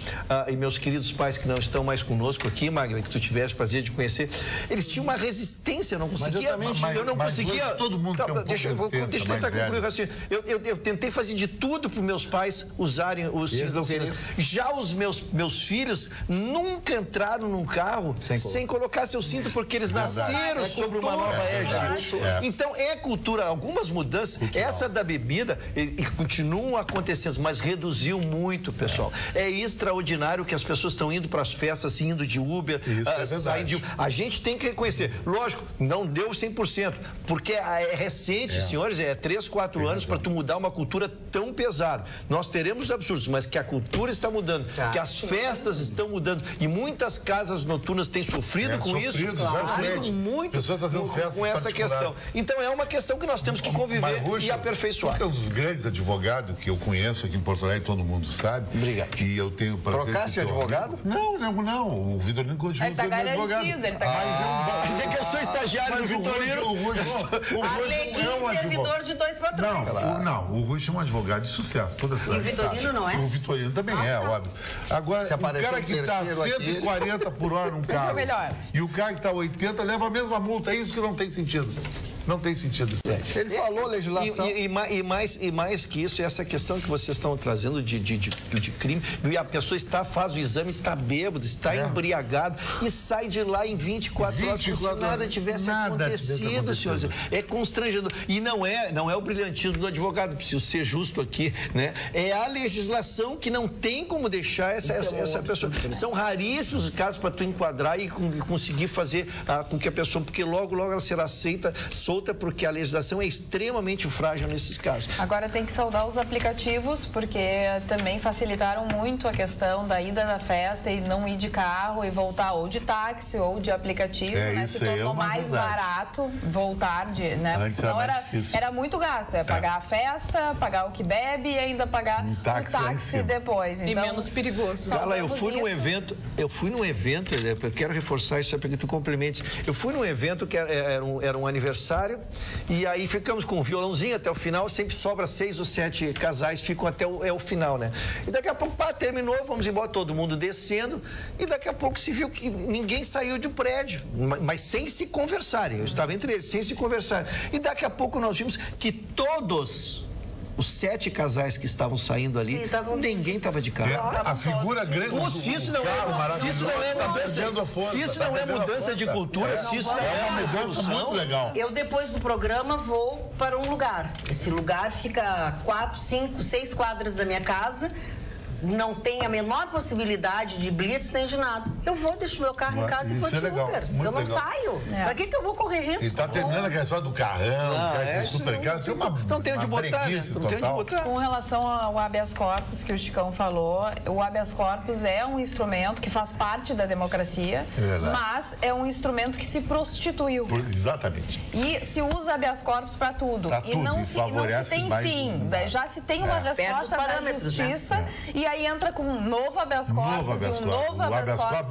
e meus queridos pais que não estão mais conosco aqui, Magda, que tu tivesse prazer de conhecer, eles tinham uma resistência, eu não conseguia. Eu não conseguia. Todo mundo tem deixa eu tentar concluir o raciocínio. Eu tentei fazer de tudo para os meus pais usarem o cinto de segurança. Já os meus filhos nunca entraram num carro sem colocar seu cinto, porque eles nasceram sobre uma nova era. Então é cultura, algumas mudanças, essa da bebida e continuam acontecendo, mas reduziu muito, pessoal. É extraordinário que as pessoas estão indo para as festas, indo de Uber, saindo a gente tem que reconhecer, lógico, não deu 100%, porque é recente, senhores, 3, 4 anos para tu mudar uma cultura tão pesada. Nós teremos absurdos, mas que a cultura está mudando, que as festas estão mudando e muitas casas noturnas têm sofrido com isso, sofrido muito com essa questão. Então é uma questão que nós temos que conviver e aperfeiçoar. Um dos grandes advogados que eu conheço aqui em Porto Alegre, todo mundo sabe. Obrigado. E eu tenho prazer. Trocasse de advogado? Não. O Vitorino continua sendo advogado. Ele tá garantido. Quer dizer que eu sou estagiário do Vitorino? Arlequim, servidor de 2 patrões. Não, o Rui é um advogado de sucesso. Toda essa. E o Vitorino não é? O Vitorino também óbvio. Agora, o cara que está 140 por hora num carro e o cara que está 80 leva a mesma multa. É isso que não tem sentido. Não tem sentido isso. Ele falou legislação. E mais que isso, essa questão que vocês estão trazendo de crime, e a pessoa faz o exame, está bêbado, está embriagado e sai de lá em 24 horas como se nada tivesse acontecido, senhores. É constrangedor. E não é o brilhantismo do advogado, preciso ser justo aqui, né? É a legislação que não tem como deixar essa pessoa. São raríssimos os casos para tu enquadrar e conseguir fazer com que a pessoa, porque logo ela será solta, porque a legislação é extremamente frágil nesses casos. Agora tem que saudar os aplicativos, porque também facilitaram muito a questão da ida da festa e não ir de carro e voltar ou de táxi ou de aplicativo, né? Se tornou mais barato voltar né? Porque senão era muito gasto, pagar a festa, pagar o que bebe e ainda pagar o táxi depois. Então, e menos perigoso. Carla, eu fui num evento, eu quero reforçar isso para que tu complementes. Eu fui num evento que era um aniversário aniversário, e aí ficamos com um violãozinho até o final, sempre sobra 6 ou 7 casais, ficam até o final, né? E daqui a pouco, terminou, vamos embora, todo mundo descendo, e daqui a pouco se viu que ninguém saiu do prédio, mas sem se conversarem. Eu estava entre eles, sem se conversar. E daqui a pouco nós vimos que todos os 7 casais que estavam saindo ali, ninguém estava de carro. A figura grande. Se isso não é mudança de cultura, se isso não é uma mudança muito legal. Eu, depois do programa, vou para um lugar. Esse lugar fica a 4, 5, 6 quadras da minha casa. Não tem a menor possibilidade de blitz nem de nada. Eu vou, deixo meu carro em casa e vou de Uber. Eu não saio. Pra que eu vou correr risco? E tá terminando a questão do carrão, super caro. Não tem onde botar, né? Não tem onde botar. Com relação ao habeas corpus, que o Chicão falou, o habeas corpus é um instrumento que faz parte da democracia, mas é um instrumento que se prostituiu. Exatamente. E se usa habeas corpus para tudo. E não se tem fim. Já se tem uma resposta da justiça, e aí entra com um novo habeas corpus, novo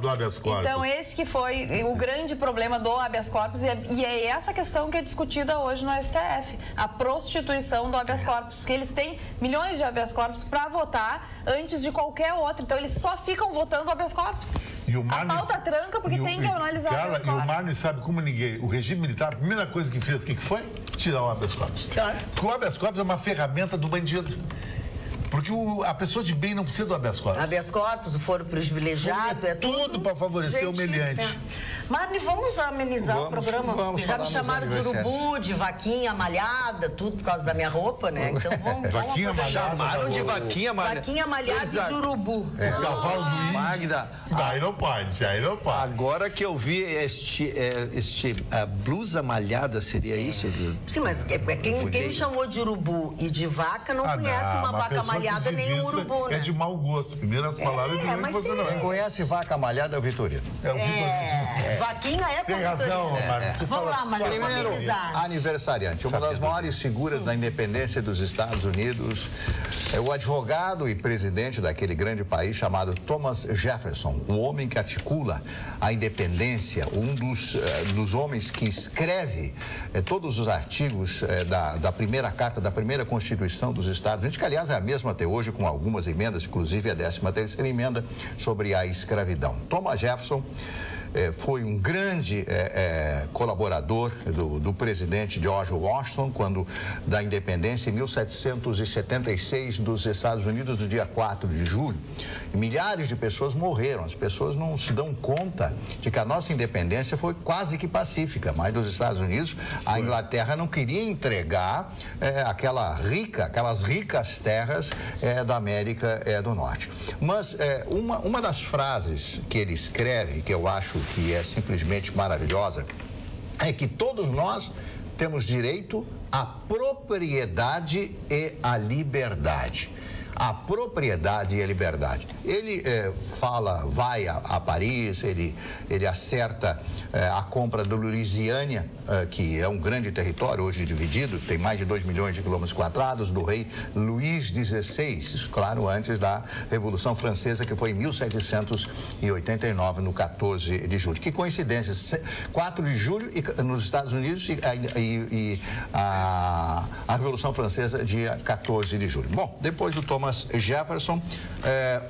habeas corpus. Então, esse que foi o grande problema do habeas corpus, e é essa questão que é discutida hoje no STF, a prostituição do habeas corpus, porque eles têm milhões de habeas corpus para votar antes de qualquer outro, então eles só ficam votando habeas corpus. A pauta tranca porque tem que analisar o habeas corpus. E o Marne sabe como ninguém, o regime militar, a primeira coisa que fez, o que foi? Tirar o habeas corpus. Porque o habeas corpus é uma ferramenta do bandido. Porque a pessoa de bem não precisa do habeas corpus. Habeas corpus, o foro privilegiado, é tudo para favorecer o humilhante. Marne, vamos amenizar o programa. Já me chamaram de urubu, de vaquinha malhada, tudo por causa da minha roupa, né? Então vamos vaquinha malhada. Chamaram de vaquinha malhada. Vaquinha malhada e de urubu. Cavalo do índio. Magda. Aí não pode. Agora que eu vi a blusa malhada, seria isso? Sim, mas quem me chamou de urubu e de vaca não conhece uma vaca malhada nem um urubu, né? É de mau gosto. Primeiras palavras de você não. Quem conhece vaca malhada é o Vitorino. É o Vitorino. Vaquinha é Tem razão, Mário. Vamos lá, Mário. Primeiro, aniversariante. Uma das maiores figuras da independência dos Estados Unidos é o advogado e presidente daquele grande país chamado Thomas Jefferson, o homem que articula a independência, um dos homens que escreve todos os artigos da primeira carta, da primeira Constituição dos Estados Unidos, que aliás é a mesma até hoje, com algumas emendas, inclusive a 13ª emenda sobre a escravidão. Thomas Jefferson foi um grande colaborador do presidente George Washington, quando da independência em 1776 dos Estados Unidos, no dia 4 de julho. E milhares de pessoas morreram. As pessoas não se dão conta de que a nossa independência foi quase que pacífica, mas dos Estados Unidos, a Inglaterra não queria entregar aquelas ricas terras da América do Norte. Mas uma das frases que ele escreve, que eu acho que é simplesmente maravilhosa, é que todos nós temos direito à propriedade e à liberdade. A propriedade e a liberdade. Ele vai a Paris, ele acerta a compra da Louisiana, que é um grande território hoje dividido, tem mais de 2 milhões de quilômetros quadrados, do rei Luís XVI, isso, claro, antes da Revolução Francesa, que foi em 1789, no 14 de julho. Que coincidência, 4 de julho nos Estados Unidos e a Revolução Francesa, dia 14 de julho. Bom, depois do Thomas Jefferson,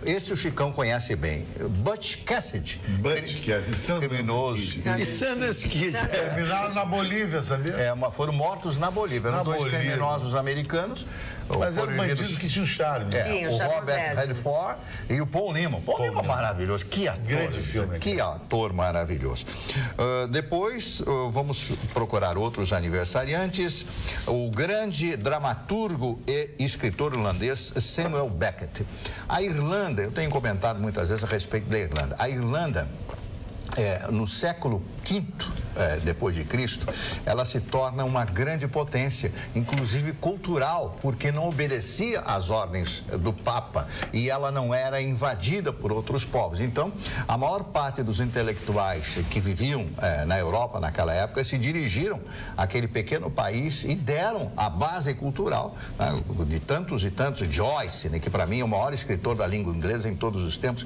esse o Chicão conhece bem. Butch Cassidy. Criminoso. E Sanders Kidd. Terminaram na Bolívia, sabia? Foram mortos na Bolívia. Eram dois criminosos americanos. Mas eram bandidos que tinham charme. O Robert Redford e o Paul Newman. Paul Newman maravilhoso. Que ator. Que ator maravilhoso. Depois, vamos procurar outros aniversariantes. O grande dramaturgo e escritor irlandês Samuel Beckett. A Irlanda, eu tenho comentado muitas vezes a respeito da Irlanda. A Irlanda, no século V depois de Cristo, ela se torna uma grande potência, inclusive cultural, porque não obedecia às ordens do Papa e ela não era invadida por outros povos. Então, a maior parte dos intelectuais que viviam na Europa naquela época se dirigiram àquele pequeno país e deram a base cultural, de tantos e tantos. Joyce, né, que para mim é o maior escritor da língua inglesa em todos os tempos,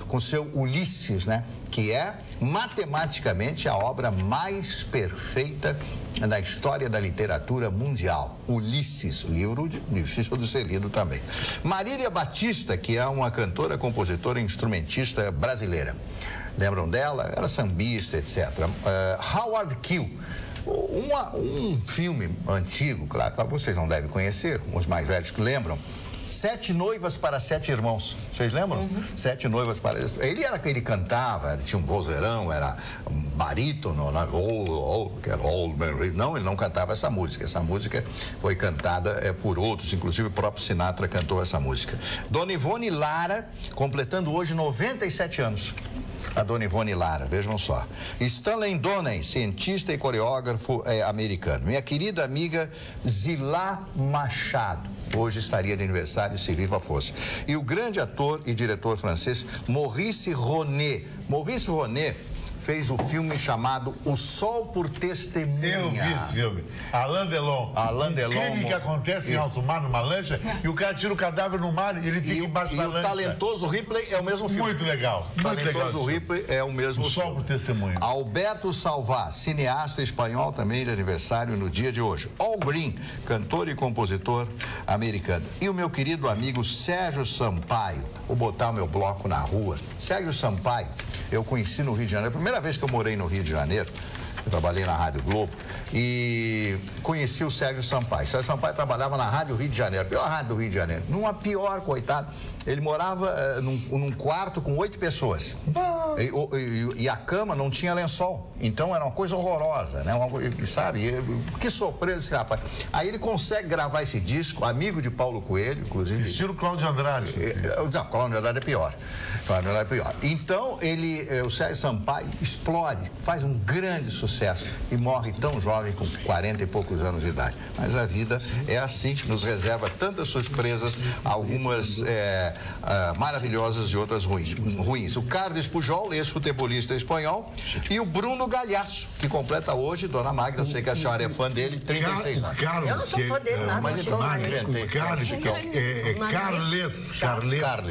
com seu Ulisses, né, que é matematicamente provavelmente a obra mais perfeita na história da literatura mundial. Ulisses, livro difícil de ser lido também. Marília Batista, que é uma cantora, compositora e instrumentista brasileira. Lembram dela? Era sambista, etc. Howard Keel. Um filme antigo, claro, vocês não devem conhecer, os mais velhos que lembram. 7 Noivas para 7 Irmãos. Vocês lembram? Uhum. 7 Noivas para... Ele cantava, ele tinha um vozeirão, era um barítono, Old Man Reed. Não, ele não cantava essa música. Essa música foi cantada por outros, inclusive o próprio Sinatra cantou essa música. Dona Ivone Lara, completando hoje 97 anos. A Dona Ivone Lara, vejam só. Stanley Donen, cientista e coreógrafo americano. Minha querida amiga Zilá Machado, hoje estaria de aniversário, se viva fosse. E o grande ator e diretor francês Maurice Ronet. Maurice Ronet fez o filme chamado O Sol por Testemunha. Eu vi esse filme. Alain Delon. Alain Delon. Um crime que acontece em alto mar, numa lancha, e o cara tira o cadáver no mar e ele fica embaixo da lancha. E o Talentoso Ripley é o mesmo filme. Muito legal. O Talentoso Ripley é o mesmo filme. O Sol por Testemunha. Alberto Salvá, cineasta espanhol, também de aniversário no dia de hoje. Al Green, cantor e compositor americano. E o meu querido amigo Sérgio Sampaio. Vou botar o meu bloco na rua. Sérgio Sampaio, eu conheci no Rio de Janeiro. A primeira vez que eu morei no Rio de Janeiro, eu trabalhei na Rádio Globo e conheci o Sérgio Sampaio. O Sérgio Sampaio trabalhava na Rádio Rio de Janeiro, pior rádio do Rio de Janeiro. Numa pior, coitado. Ele morava num quarto com 8 pessoas. E a cama não tinha lençol. Então era uma coisa horrorosa, né? Sabe? Que sofreu esse rapaz. Aí ele consegue gravar esse disco, amigo de Paulo Coelho, inclusive. Estilo Cláudio Andrade. Não, Cláudio Andrade é pior. Cláudio Andrade é pior. Então, o Sérgio Sampaio explode, faz um grande sucesso e morre tão jovem, com 40 e poucos anos de idade. Mas a vida é assim, nos reserva tantas surpresas, algumas maravilhosas e outras ruins. O Carlos Pujol, ex-futebolista espanhol, e o Bruno Galhaço, que completa hoje, Dona Magda, eu sei que a senhora é fã dele, 36 anos. Carlos, eu não sou fã dele, nada. Mas então não inventei. Carlos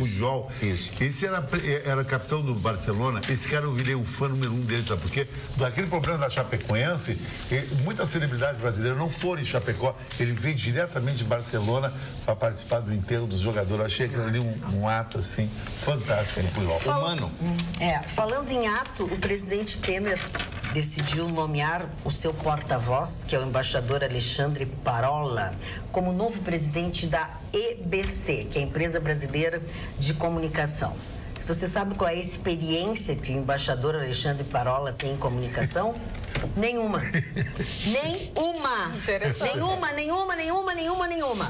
Pujol. Isso. Esse era capitão do Barcelona. Esse cara eu virei o fã número 1 dele, sabe por quê? Daquele problema da Chapecoense, muitas celebridades brasileiras não foram em Chapecó. Ele veio diretamente de Barcelona para participar do enterro dos jogadores. Eu achei aquilo ali um ato, assim, fantástico do Pujol. Humano. Falando em ato, o presidente Temer decidiu nomear o seu porta-voz, que é o embaixador Alexandre Parola, como novo presidente da EBC, que é a Empresa Brasileira de Comunicação. Você sabe qual é a experiência que o embaixador Alexandre Parola tem em comunicação? Nenhuma. Nenhuma. Nenhuma.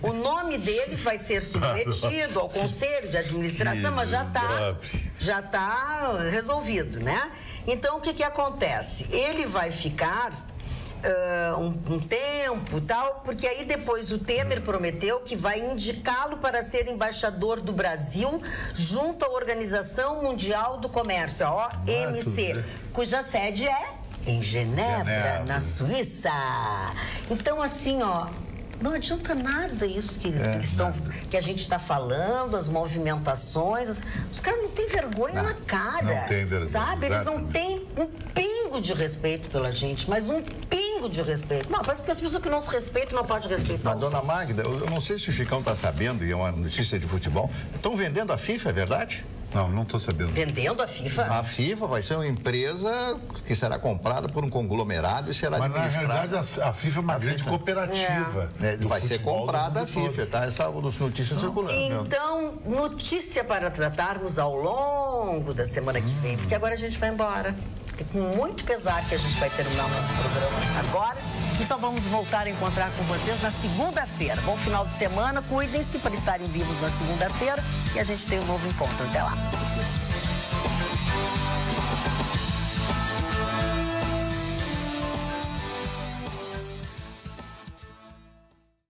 O nome dele vai ser submetido ao Conselho de Administração, mas já tá resolvido, né? Então, o que acontece? Ele vai ficar um tempo, tal, porque aí depois o Temer prometeu que vai indicá-lo para ser embaixador do Brasil junto à Organização Mundial do Comércio, a OMC, cuja sede é em Genebra, na Suíça. Então, assim, não adianta nada isso que a gente está falando, as movimentações. Os caras não têm vergonha na cara. Não tem vergonha. Sabe? Eles não têm um pingo de respeito pela gente, mas um pingo de respeito. Não, as pessoas que não se respeitam não podem respeitar. Mas, Dona Magda, eu não sei se o Chicão está sabendo, e é uma notícia de futebol, estão vendendo a FIFA, é verdade? Não estou sabendo. Vendendo a FIFA? A FIFA vai ser uma empresa que será comprada por um conglomerado e será administrada. Mas, na realidade, a FIFA é uma grande cooperativa. Vai ser comprada a FIFA, tá? Essa notícia circulando. Então, notícia para tratarmos ao longo da semana que vem, porque agora a gente vai embora. É com muito pesar que a gente vai terminar o nosso programa agora e só vamos voltar a encontrar com vocês na segunda-feira. Bom final de semana, cuidem-se para estarem vivos na segunda-feira e a gente tem um novo encontro. Até lá.